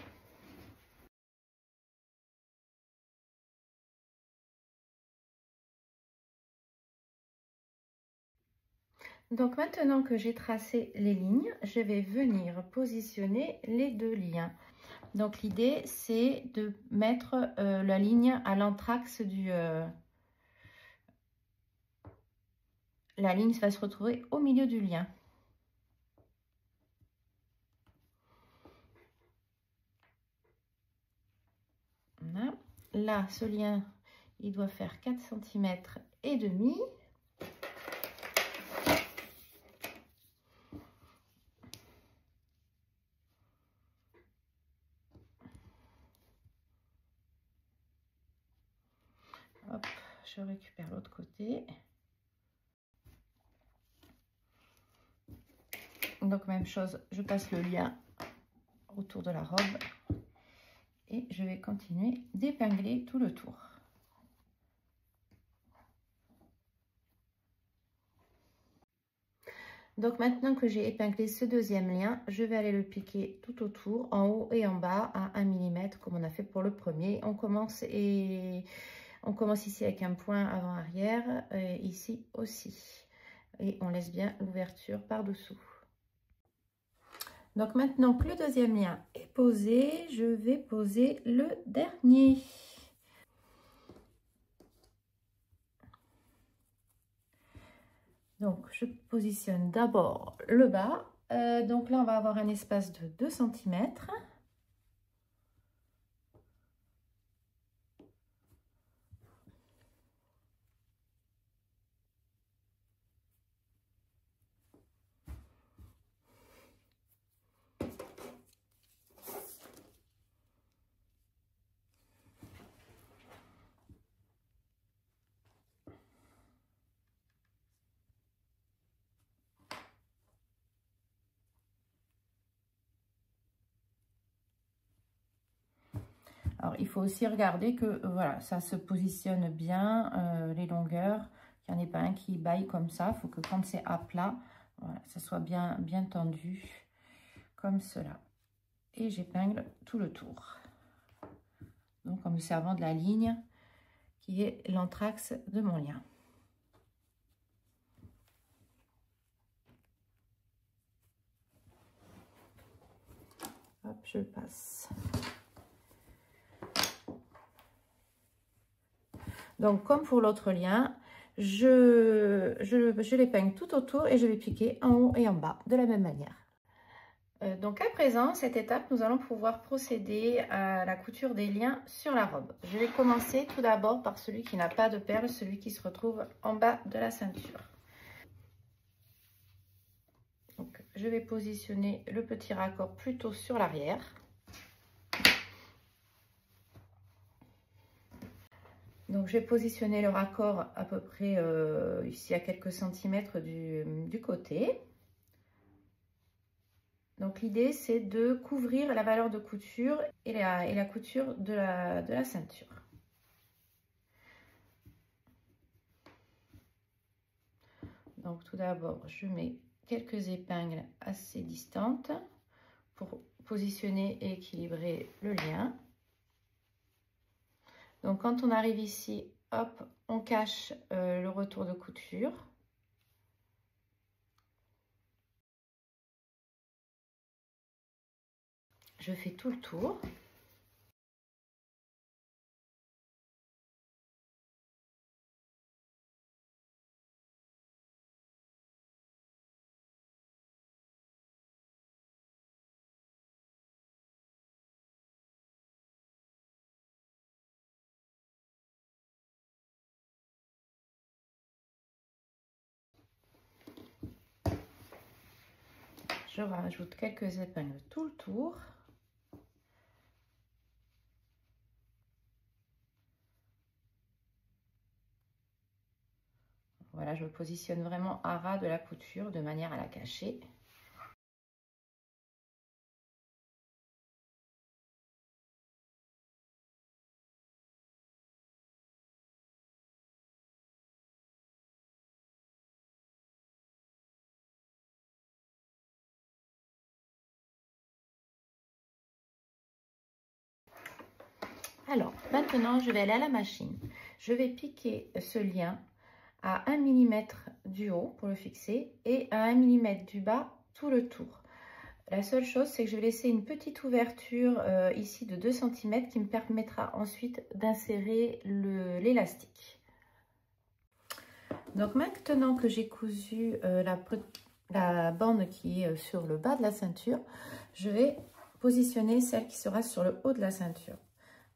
Donc maintenant que j'ai tracé les lignes, je vais venir positionner les deux liens. Donc l'idée c'est de mettre la ligne à l'anthrax du... la ligne va se retrouver au milieu du lien. Voilà. Là, ce lien, il doit faire 4 cm et demi. Hop, je récupère l'autre côté. Donc même chose, je passe le lien autour de la robe et je vais continuer d'épingler tout le tour. Donc maintenant que j'ai épinglé ce deuxième lien, je vais aller le piquer tout autour, en haut et en bas à 1 mm comme on a fait pour le premier. On commence ici avec un point avant-arrière, ici aussi. Et on laisse bien l'ouverture par-dessous. Donc maintenant que le deuxième lien est posé, je vais poser le dernier. Donc je positionne d'abord le bas. Donc là on va avoir un espace de 2 cm. Alors, il faut aussi regarder que voilà, ça se positionne bien, les longueurs, qu'il n'y en ait pas un qui baille comme ça. Il faut que quand c'est à plat, voilà, ça soit bien tendu, comme cela. Et j'épingle tout le tour. Donc, en me servant de la ligne qui est l'anthrax de mon lien. Hop, je passe. Donc, comme pour l'autre lien, je l'épingle tout autour et je vais piquer en haut et en bas de la même manière. Donc à présent, cette étape, nous allons pouvoir procéder à la couture des liens sur la robe. Je vais commencer tout d'abord par celui qui n'a pas de perles, celui qui se retrouve en bas de la ceinture. Donc, je vais positionner le petit raccord plutôt sur l'arrière. Donc, je vais positionner le raccord à peu près ici à quelques centimètres du côté. Donc, l'idée, c'est de couvrir la valeur de couture et la couture de la ceinture. Donc, tout d'abord, je mets quelques épingles assez distantes pour positionner et équilibrer le lien. Donc quand on arrive ici, hop, on cache le retour de couture. Je fais tout le tour. Je rajoute quelques épingles tout le tour. Voilà, je me positionne vraiment à ras de la couture de manière à la cacher. Alors, maintenant, je vais aller à la machine. Je vais piquer ce lien à 1 mm du haut pour le fixer et à 1 mm du bas tout le tour. La seule chose, c'est que je vais laisser une petite ouverture ici de 2 cm qui me permettra ensuite d'insérer l'élastique. Donc maintenant que j'ai cousu la bande qui est sur le bas de la ceinture, je vais positionner celle qui sera sur le haut de la ceinture.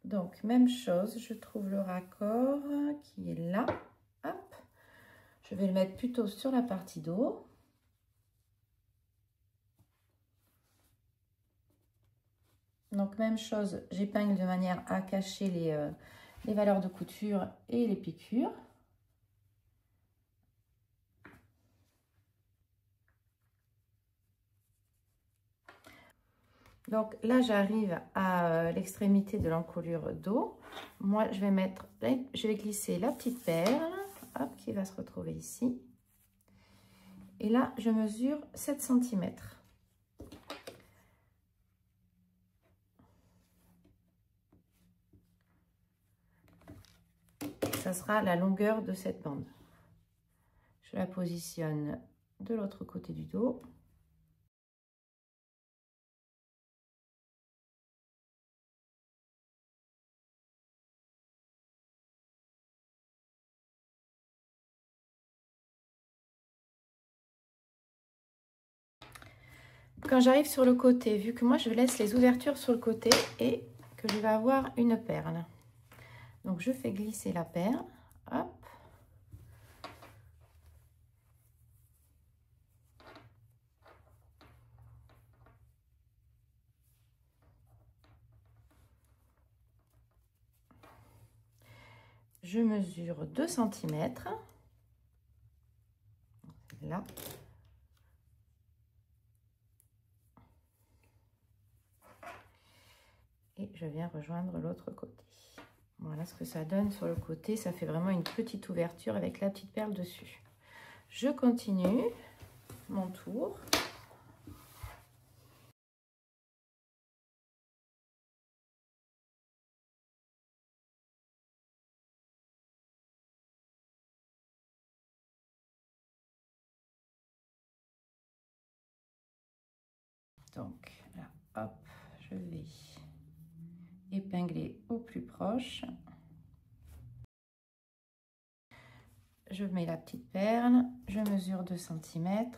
Donc même chose, je trouve le raccord qui est là. Hop. Je vais le mettre plutôt sur la partie d'eau. Donc même chose, j'épingle de manière à cacher les valeurs de couture et les piqûres. Donc là, j'arrive à l'extrémité de l'encolure d'eau. Moi, je vais glisser la petite perle, hop, qui va se retrouver ici. Et là, je mesure 7 cm. Ça sera la longueur de cette bande. Je la positionne de l'autre côté du dos. Quand j'arrive sur le côté, vu que moi je laisse les ouvertures sur le côté et que je vais avoir une perle. Donc je fais glisser la perle, hop. Je mesure 2 cm. Là. Et je viens rejoindre l'autre côté. Voilà ce que ça donne sur le côté. Ça fait vraiment une petite ouverture avec la petite perle dessus. Je continue mon tour. Donc là, hop, je vais épingler au plus proche. Je mets la petite perle, je mesure 2 cm.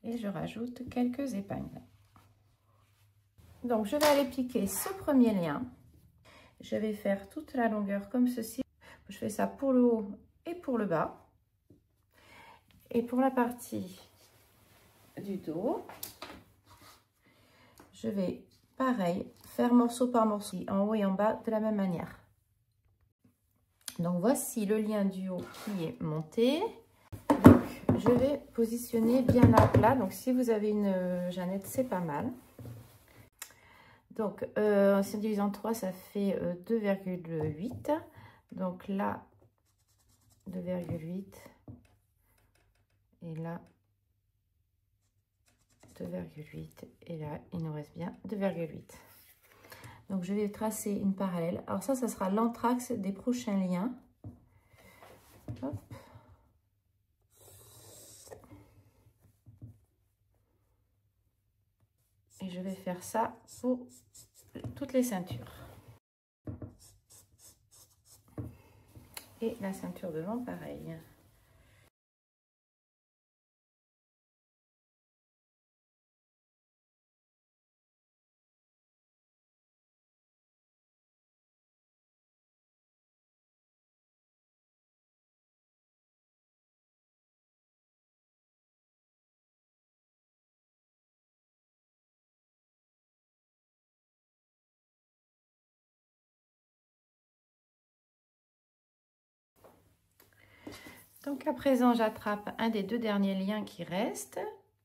Et je rajoute quelques épingles. Donc je vais aller piquer ce premier lien. Je vais faire toute la longueur comme ceci. Je fais ça pour le haut et pour le bas. Et pour la partie du dos, je vais pareil faire morceau par morceau en haut et en bas de la même manière. Donc voici le lien du haut qui est monté. Donc je vais positionner bien là. Donc si vous avez une Jeannette, c'est pas mal. Donc, si on divise en 3, ça fait 2,8. Donc là, 2,8. Et là, 2,8. Et là, il nous reste bien 2,8. Donc, je vais tracer une parallèle. Alors ça sera l'entr'axe des prochains liens. Hop. Et je vais faire ça pour toutes les ceintures. Et la ceinture devant, pareil. Donc à présent, j'attrape un des deux derniers liens qui restent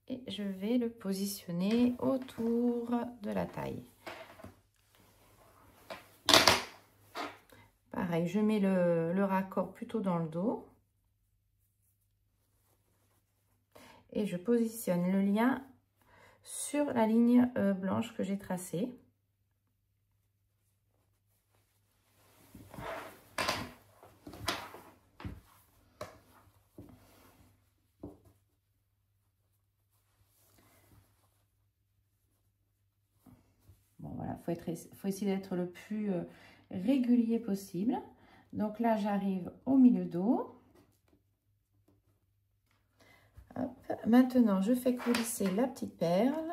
et je vais le positionner autour de la taille. Pareil, je mets le raccord plutôt dans le dos. Et je positionne le lien sur la ligne blanche que j'ai tracée. Bon, voilà, faut essayer d'être le plus régulier possible. Donc là, j'arrive au milieu dos. Maintenant, je fais coulisser la petite perle.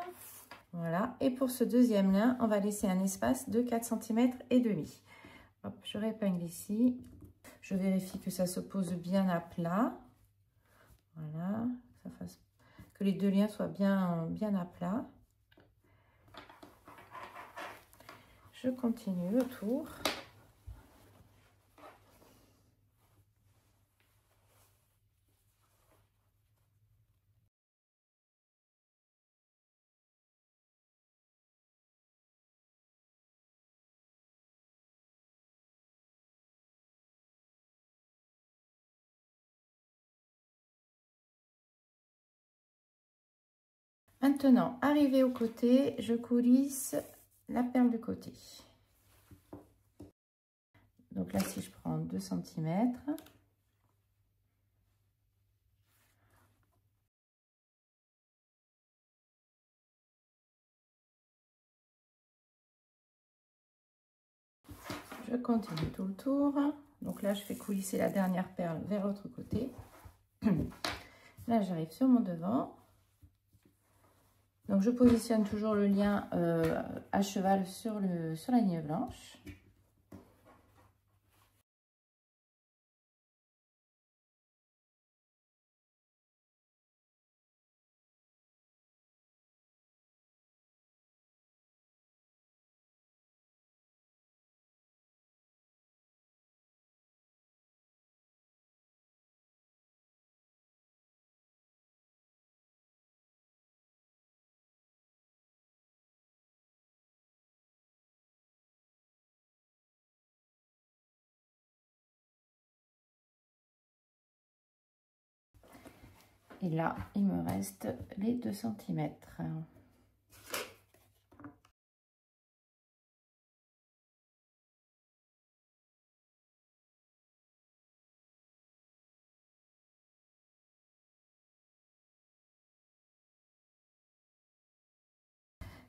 Voilà. Et pour ce deuxième lien, on va laisser un espace de 4,5 cm. Hop, je répingle ici. Je vérifie que ça se pose bien à plat. Voilà. Que les deux liens soient bien à plat. Je continue le tour. Maintenant, arrivé au côté, je coulisse la perle du côté. Donc là, si je prends 2 cm, je continue tout le tour. Donc là, je fais coulisser la dernière perle vers l'autre côté. Là, j'arrive sur mon devant. Donc, je positionne toujours le lien à cheval sur la ligne blanche. Et là, il me reste les 2 cm.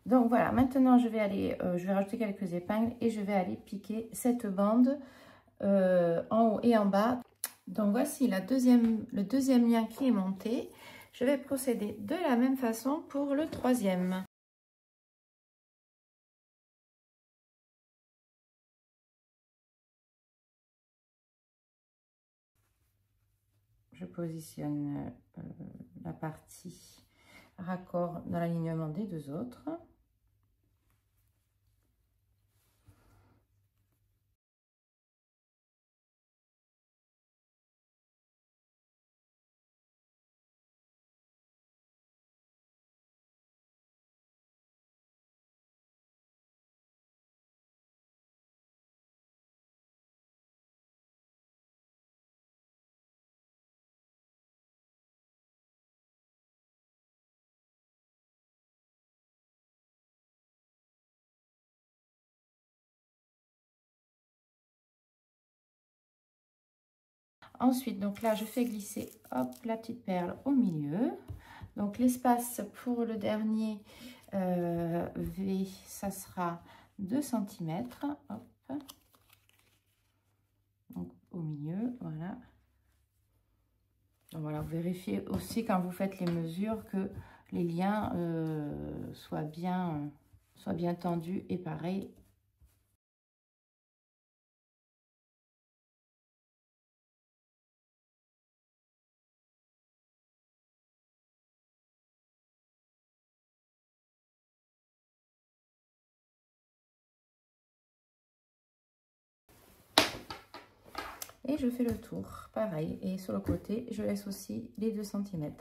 Donc voilà, maintenant je vais rajouter quelques épingles et je vais aller piquer cette bande en haut et en bas. Donc voici le deuxième lien qui est monté. Je vais procéder de la même façon pour le troisième. Je positionne la partie raccord dans l'alignement des deux autres. Ensuite, donc là, je fais glisser, hop, la petite perle au milieu. Donc, l'espace pour le dernier V, ça sera 2 cm. Hop. Donc, au milieu, voilà. Donc, voilà, vous vérifiez aussi quand vous faites les mesures que les liens soient bien tendus et pareil. Et je fais le tour, pareil. Et sur le côté, je laisse aussi les 2 cm.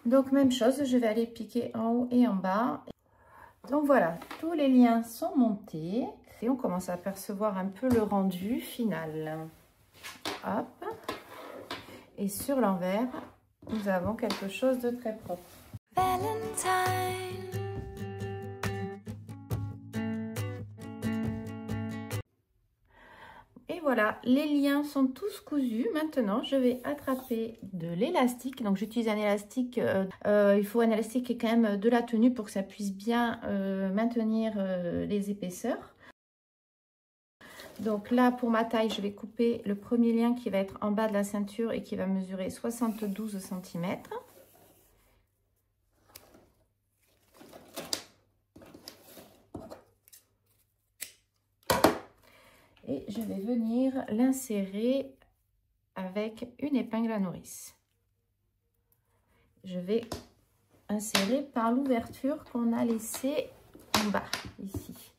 Donc, même chose, je vais aller piquer en haut et en bas. Donc, voilà, tous les liens sont montés. Et on commence à apercevoir un peu le rendu final. Hop. Et sur l'envers, nous avons quelque chose de très propre. Valentine. Et voilà, les liens sont tous cousus. Maintenant, je vais attraper de l'élastique. Donc, j'utilise un élastique. Il faut un élastique qui est quand même de la tenue pour que ça puisse bien maintenir les épaisseurs. Donc là, pour ma taille, je vais couper le premier lien qui va être en bas de la ceinture et qui va mesurer 72 cm. Et je vais venir l'insérer avec une épingle à nourrice. Je vais insérer par l'ouverture qu'on a laissée en bas, ici.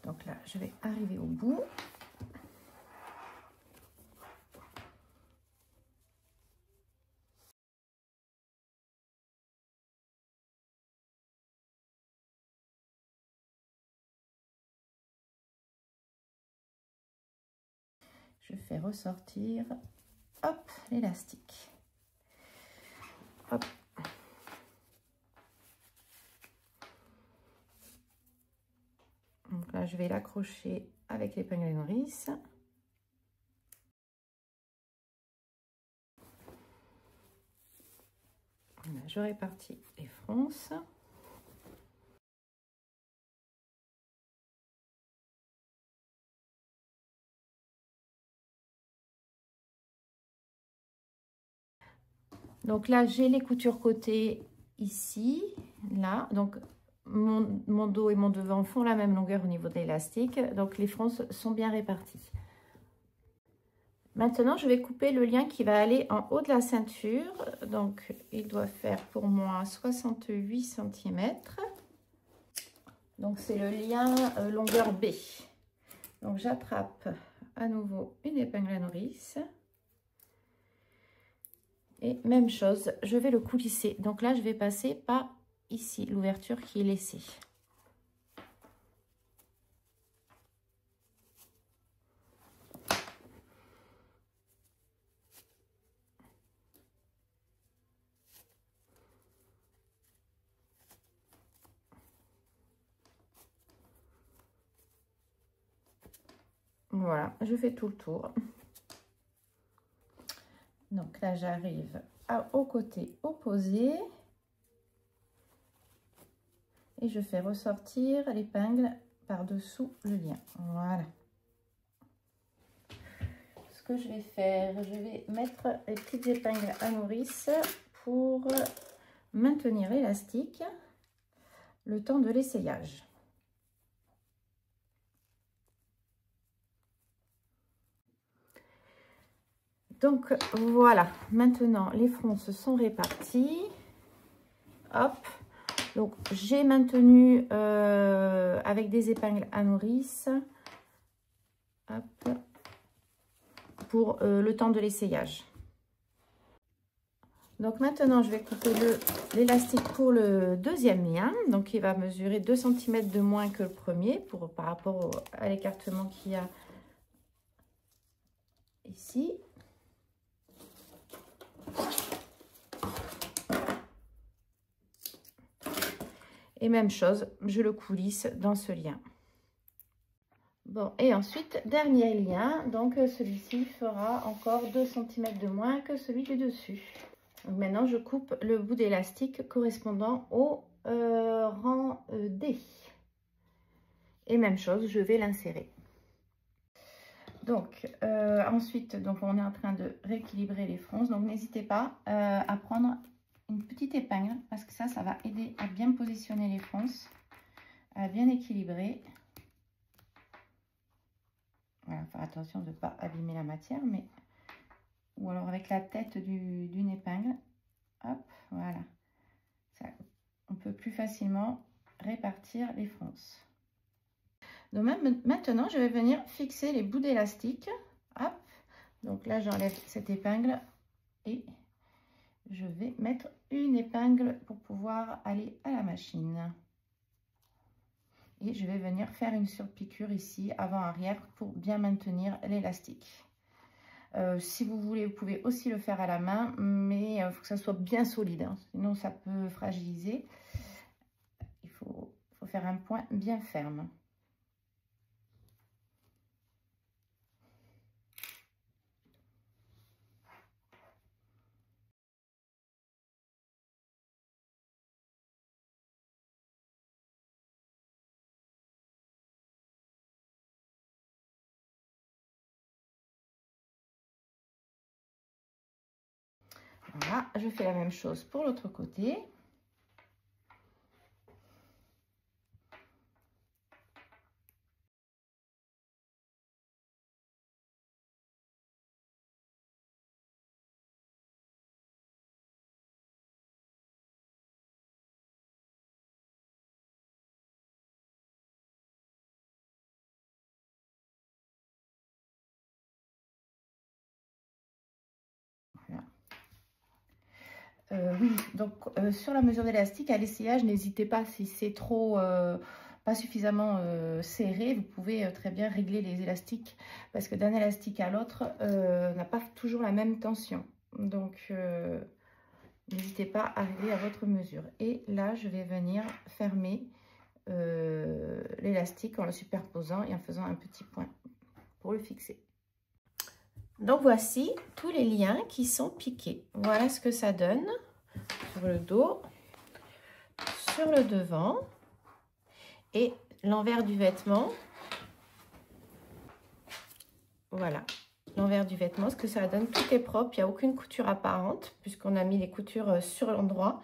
Donc là, je vais arriver au bout. Je fais ressortir, hop, l'élastique. Hop. Donc là, je vais l'accrocher avec l'épingle à nourrice. Là, je répartis les fronces. Donc là, j'ai les coutures côté ici, là. Donc, mon dos et mon devant font la même longueur au niveau de l'élastique. Donc, les fronces sont bien réparties. Maintenant, je vais couper le lien qui va aller en haut de la ceinture. Donc, il doit faire pour moi 68 cm. Donc, c'est le lien longueur B. Donc, j'attrape à nouveau une épingle à nourrice. Et même chose, je vais le coulisser. Donc là, je vais passer par ici, l'ouverture qui est laissée. Voilà, je fais tout le tour. Donc là, j'arrive au côté opposé. Et je fais ressortir l'épingle par-dessous le lien. Voilà. que je vais faire, je vais mettre les petites épingles à nourrice pour maintenir l'élastique le temps de l'essayage. Donc voilà, maintenant les fronces sont réparties. Hop, donc j'ai maintenu avec des épingles à nourrice. Hop, pour le temps de l'essayage. Donc maintenant, je vais couper l'élastique pour le deuxième lien. Donc il va mesurer 2 cm de moins que le premier par rapport à l'écartement qu'il y a ici. Et même chose, je le coulisse dans ce lien. Bon, et ensuite, dernier lien, donc celui-ci fera encore 2 cm de moins que celui du dessus. Donc maintenant, je coupe le bout d'élastique correspondant au rang D. Et même chose, je vais l'insérer. Donc, ensuite, donc on est en train de rééquilibrer les fronces. Donc, n'hésitez pas à prendre une petite épingle parce que ça va aider à bien positionner les fronces, à bien équilibrer. Voilà, faire attention de ne pas abîmer la matière, mais ou alors avec la tête d'une épingle. Hop, voilà. Ça, on peut plus facilement répartir les fronces. Donc maintenant, je vais venir fixer les bouts d'élastique. Hop, donc là, j'enlève cette épingle et je vais mettre une épingle pour pouvoir aller à la machine. Et je vais venir faire une surpiqûre ici, avant-arrière, pour bien maintenir l'élastique. Si vous voulez, vous pouvez aussi le faire à la main, mais il faut que ça soit bien solide, hein, sinon ça peut fragiliser. Il faut faire un point bien ferme. Voilà, je fais la même chose pour l'autre côté. Voilà. Oui, donc sur la mesure d'élastique, à l'essayage, n'hésitez pas, si c'est trop pas suffisamment serré, vous pouvez très bien régler les élastiques parce que d'un élastique à l'autre, n'a pas toujours la même tension. Donc, n'hésitez pas à régler à votre mesure. Et là, je vais venir fermer l'élastique en le superposant et en faisant un petit point pour le fixer. Donc voici tous les liens qui sont piqués. Voilà ce que ça donne sur le dos, sur le devant et l'envers du vêtement. Voilà, l'envers du vêtement, ce que ça donne, tout est propre, il n'y a aucune couture apparente puisqu'on a mis les coutures sur l'endroit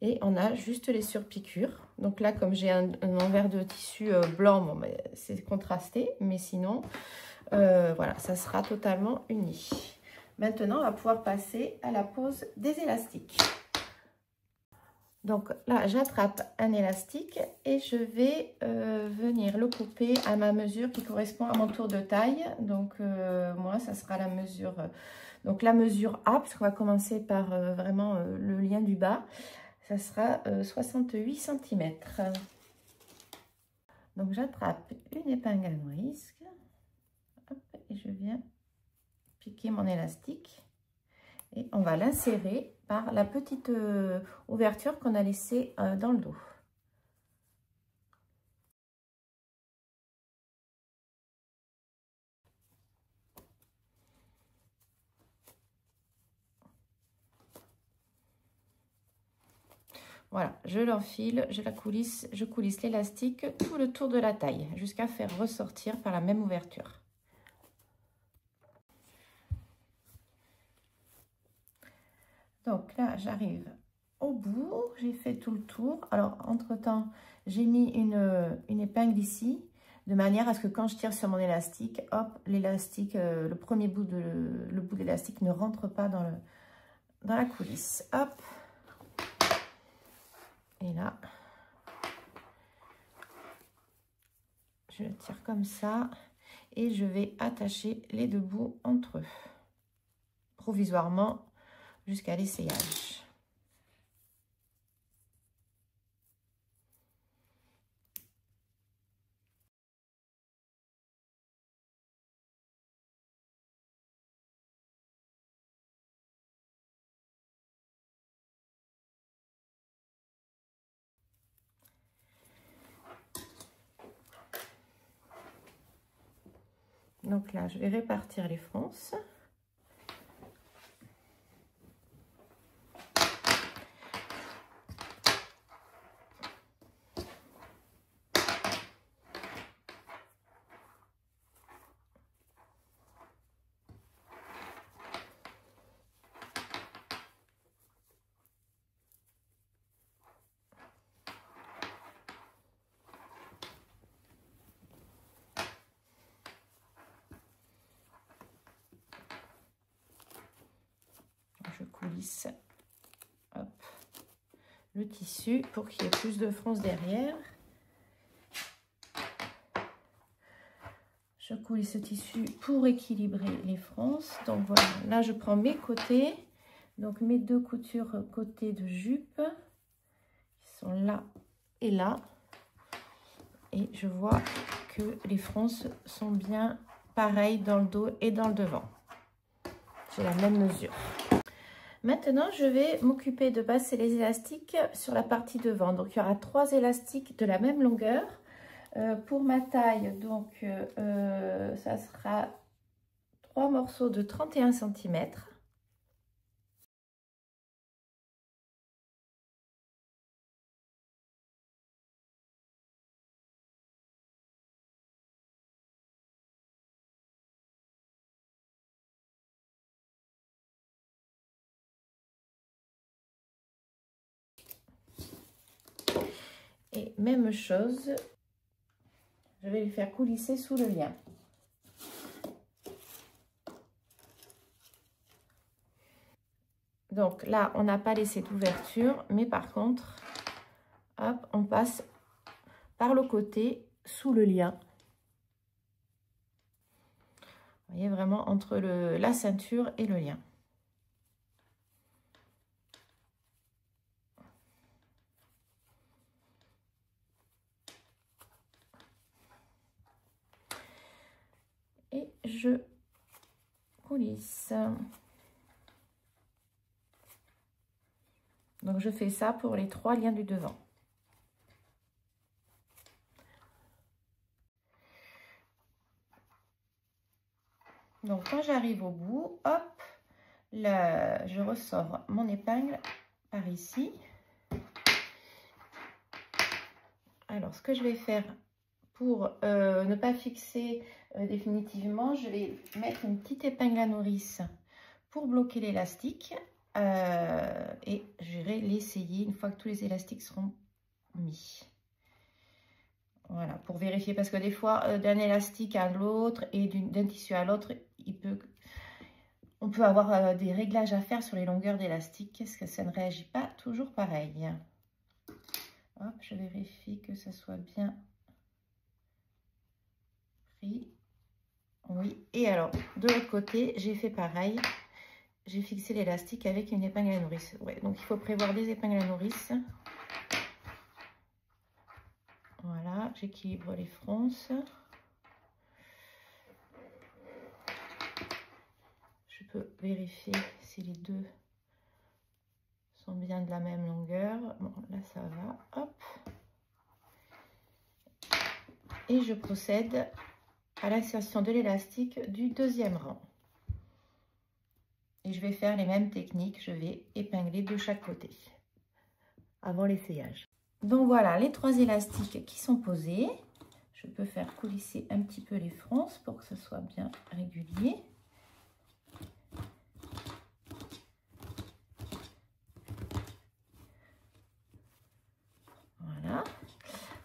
et on a juste les surpiqûres. Donc là, comme j'ai un envers de tissu blanc, bon, ben, c'est contrasté, mais sinon... voilà, ça sera totalement uni. Maintenant, on va pouvoir passer à la pose des élastiques. Donc là, j'attrape un élastique et je vais venir le couper à ma mesure qui correspond à mon tour de taille. Donc moi, ça sera la mesure, donc la mesure A, parce qu'on va commencer par vraiment le lien du bas. Ça sera 68 cm. Donc j'attrape une épingle à nourrice. Et je viens piquer mon élastique et on va l'insérer par la petite ouverture qu'on a laissée dans le dos. Voilà, je l'enfile, je coulisse l'élastique tout le tour de la taille jusqu'à faire ressortir par la même ouverture. Donc là, j'arrive au bout, j'ai fait tout le tour. Alors, entre-temps, j'ai mis une épingle ici, de manière à ce que quand je tire sur mon élastique, hop, l'élastique, le premier bout de l'élastique ne rentre pas dans la coulisse. Hop. Et là, je le tire comme ça et je vais attacher les deux bouts entre eux, provisoirement, jusqu'à l'essayage. Donc là, je vais répartir les fronces. Je coulisse hop, le tissu pour qu'il y ait plus de fronces derrière. Je coulisse ce tissu pour équilibrer les fronces. Donc voilà, là je prends mes côtés, donc mes deux coutures côté de jupe qui sont là et là. Et je vois que les fronces sont bien pareilles dans le dos et dans le devant. J'ai la même mesure. Maintenant, je vais m'occuper de passer les élastiques sur la partie devant. Donc, il y aura 3 élastiques de la même longueur. Pour ma taille, donc, ça sera 3 morceaux de 31 cm. Et même chose, je vais les faire coulisser sous le lien. Donc là, on n'a pas laissé d'ouverture, mais par contre, hop, on passe par le côté sous le lien. Vous voyez, vraiment entre la ceinture et le lien. Et je coulisse. Donc je fais ça pour les 3 liens du devant. Donc quand j'arrive au bout, hop, là, je ressors mon épingle par ici. Alors ce que je vais faire pour ne pas fixer définitivement, je vais mettre une petite épingle à nourrice pour bloquer l'élastique et j'irai l'essayer une fois que tous les élastiques seront mis. Voilà, pour vérifier, parce que des fois, d'un élastique à l'autre et d'un tissu à l'autre, on peut avoir des réglages à faire sur les longueurs d'élastique, parce que ça ne réagit pas toujours pareil. Hop, je vérifie que ça soit bien pris. Oui, et alors, de l'autre côté, j'ai fait pareil. J'ai fixé l'élastique avec une épingle à nourrice. Ouais, donc il faut prévoir des épingles à nourrice. Voilà, j'équilibre les fronces. Je peux vérifier si les deux sont bien de la même longueur. Bon, là ça va. Hop. Et je procède à l'insertion de l'élastique du deuxième rang. Et je vais faire les mêmes techniques. Je vais épingler de chaque côté avant l'essayage. Donc voilà les 3 élastiques qui sont posés. Je peux faire coulisser un petit peu les fronces pour que ce soit bien régulier.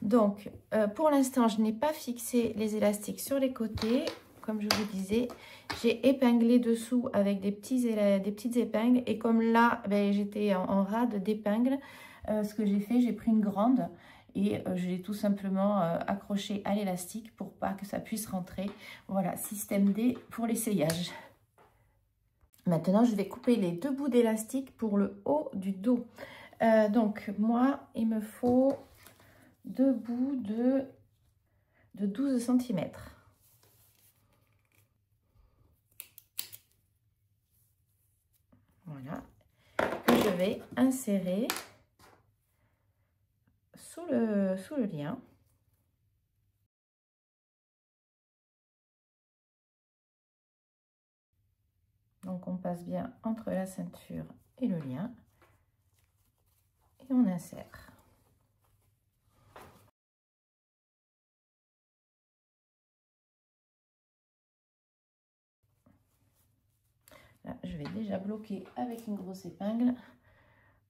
Donc, pour l'instant, je n'ai pas fixé les élastiques sur les côtés. Comme je vous disais, j'ai épinglé dessous avec des petites épingles. Et comme là, ben, j'étais en rade d'épingles, ce que j'ai fait, j'ai pris une grande et je l'ai tout simplement accroché à l'élastique pour pas que ça puisse rentrer. Voilà, système D pour l'essayage. Maintenant, je vais couper les 2 bouts d'élastique pour le haut du dos. Donc, moi, il me faut 2 bouts de 12 cm. Voilà, que je vais insérer sous le lien. Donc, on passe bien entre la ceinture et le lien et on insère. Là, je vais déjà bloquer avec une grosse épingle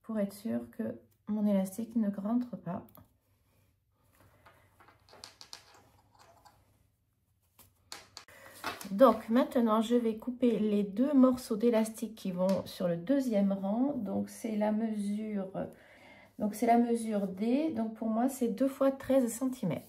pour être sûr que mon élastique ne rentre pas. Donc maintenant, je vais couper les 2 morceaux d'élastique qui vont sur le 2e rang. Donc c'est la mesure D. Donc pour moi, c'est 2 fois 13 cm.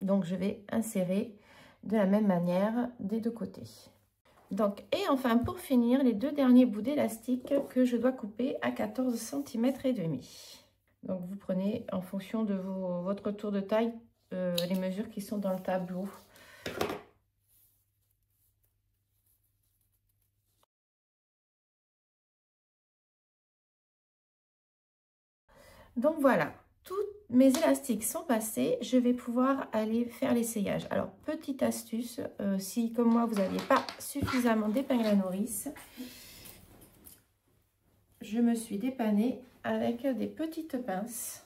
Donc je vais insérer de la même manière des 2 côtés. Donc, et enfin, pour finir, les 2 derniers bouts d'élastique que je dois couper à 14 cm et demi. Donc, vous prenez en fonction de votre tour de taille les mesures qui sont dans le tableau. Donc voilà, tous mes élastiques sont passés. Je vais pouvoir aller faire l'essayage. Alors, petite astuce, si comme moi, vous n'aviez pas suffisamment d'épingles à nourrice, je me suis dépannée avec des petites pinces.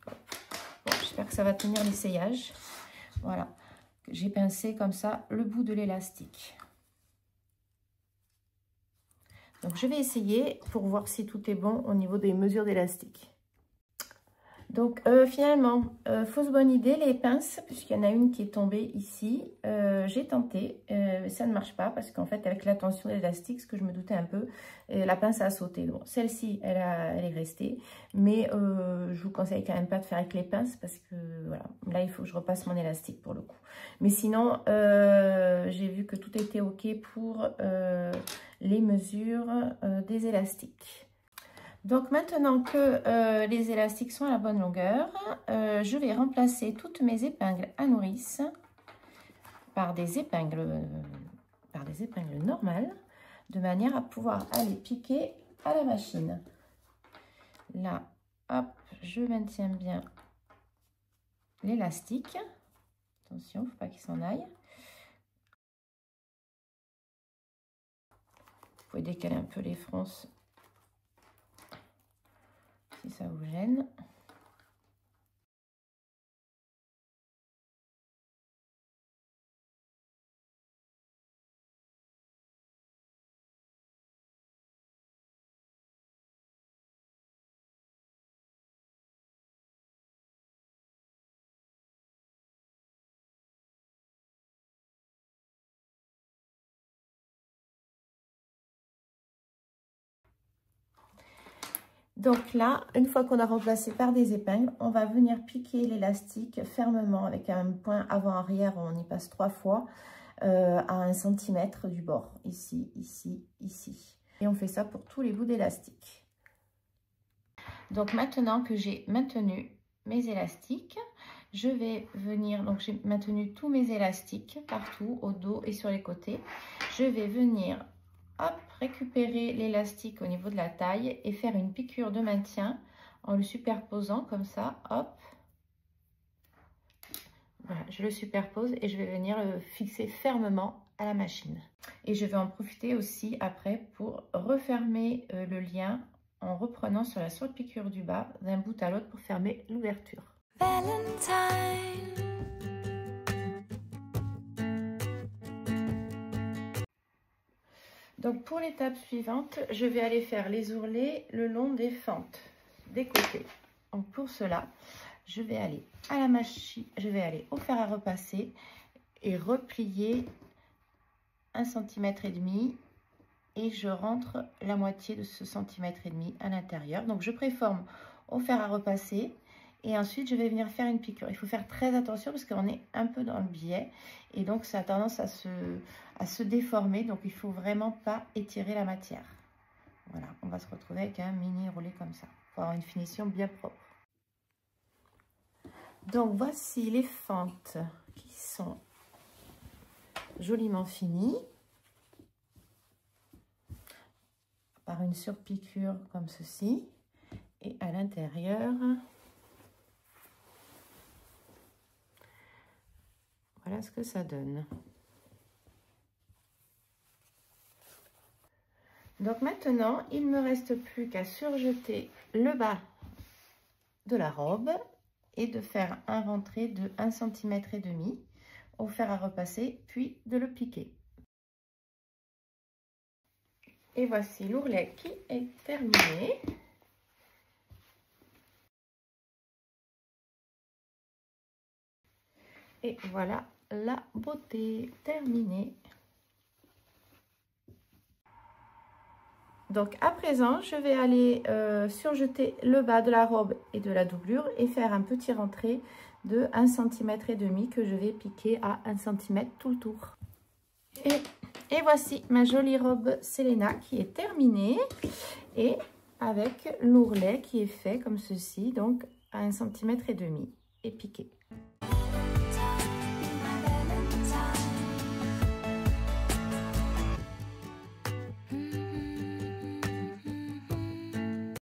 Bon, j'espère que ça va tenir l'essayage. Voilà, j'ai pincé comme ça le bout de l'élastique. Donc, je vais essayer pour voir si tout est bon au niveau des mesures d'élastique. Donc, finalement, fausse bonne idée, les pinces, puisqu'il y en a une qui est tombée ici. J'ai tenté, ça ne marche pas, parce qu'en fait, avec la tension de l'élastique, ce que je me doutais un peu, la pince a sauté. Bon, celle-ci, elle est restée, mais je vous conseille quand même pas de faire avec les pinces, parce que, voilà, là, il faut que je repasse mon élastique pour le coup. Mais sinon, j'ai vu que tout était OK pour les mesures des élastiques. Donc maintenant que les élastiques sont à la bonne longueur, je vais remplacer toutes mes épingles à nourrice par des épingles normales, de manière à pouvoir aller piquer à la machine. Là, hop, je maintiens bien l'élastique. Attention, il ne faut pas qu'il s'en aille. Vous pouvez décaler un peu les fronces si ça vous gêne. Donc là, une fois qu'on a remplacé par des épingles, on va venir piquer l'élastique fermement avec un point avant-arrière, on y passe 3 fois, à 1 cm du bord, ici, ici, ici. Et on fait ça pour tous les bouts d'élastique. Donc maintenant que j'ai maintenu mes élastiques, je vais venir, donc j'ai maintenu tous mes élastiques partout, au dos et sur les côtés. Je vais venir, hop, récupérer l'élastique au niveau de la taille et faire une piqûre de maintien en le superposant comme ça, hop. Voilà, je le superpose et je vais venir le fixer fermement à la machine. Et je vais en profiter aussi après pour refermer le lien en reprenant sur la piqûre du bas d'un bout à l'autre pour fermer l'ouverture. Valentine. Donc pour l'étape suivante, je vais aller faire les ourlets le long des fentes, des côtés. Donc pour cela, je vais aller à la machine, je vais aller au fer à repasser et replier 1,5 cm et je rentre la moitié de ce 1,5 cm à l'intérieur. Donc je préforme au fer à repasser et ensuite je vais venir faire une piqûre. Il faut faire très attention parce qu'on est un peu dans le biais et donc ça a tendance à se déformer, donc il faut vraiment pas étirer la matière. Voilà, on va se retrouver avec un mini roulé comme ça pour avoir une finition bien propre. Donc voici les fentes qui sont joliment finies par une surpiqûre comme ceci, et à l'intérieur voilà ce que ça donne. Donc maintenant il ne me reste plus qu'à surjeter le bas de la robe et de faire un rentré de 1,5 cm au fer à repasser, puis de le piquer. Et voici l'ourlet qui est terminé. Et voilà la beauté terminée. Donc à présent, je vais aller surjeter le bas de la robe et de la doublure et faire un petit rentré de 1,5 cm que je vais piquer à 1 cm tout le tour. Et voici ma jolie robe Selena qui est terminée et avec l'ourlet qui est fait comme ceci, donc à 1,5 cm et piqué.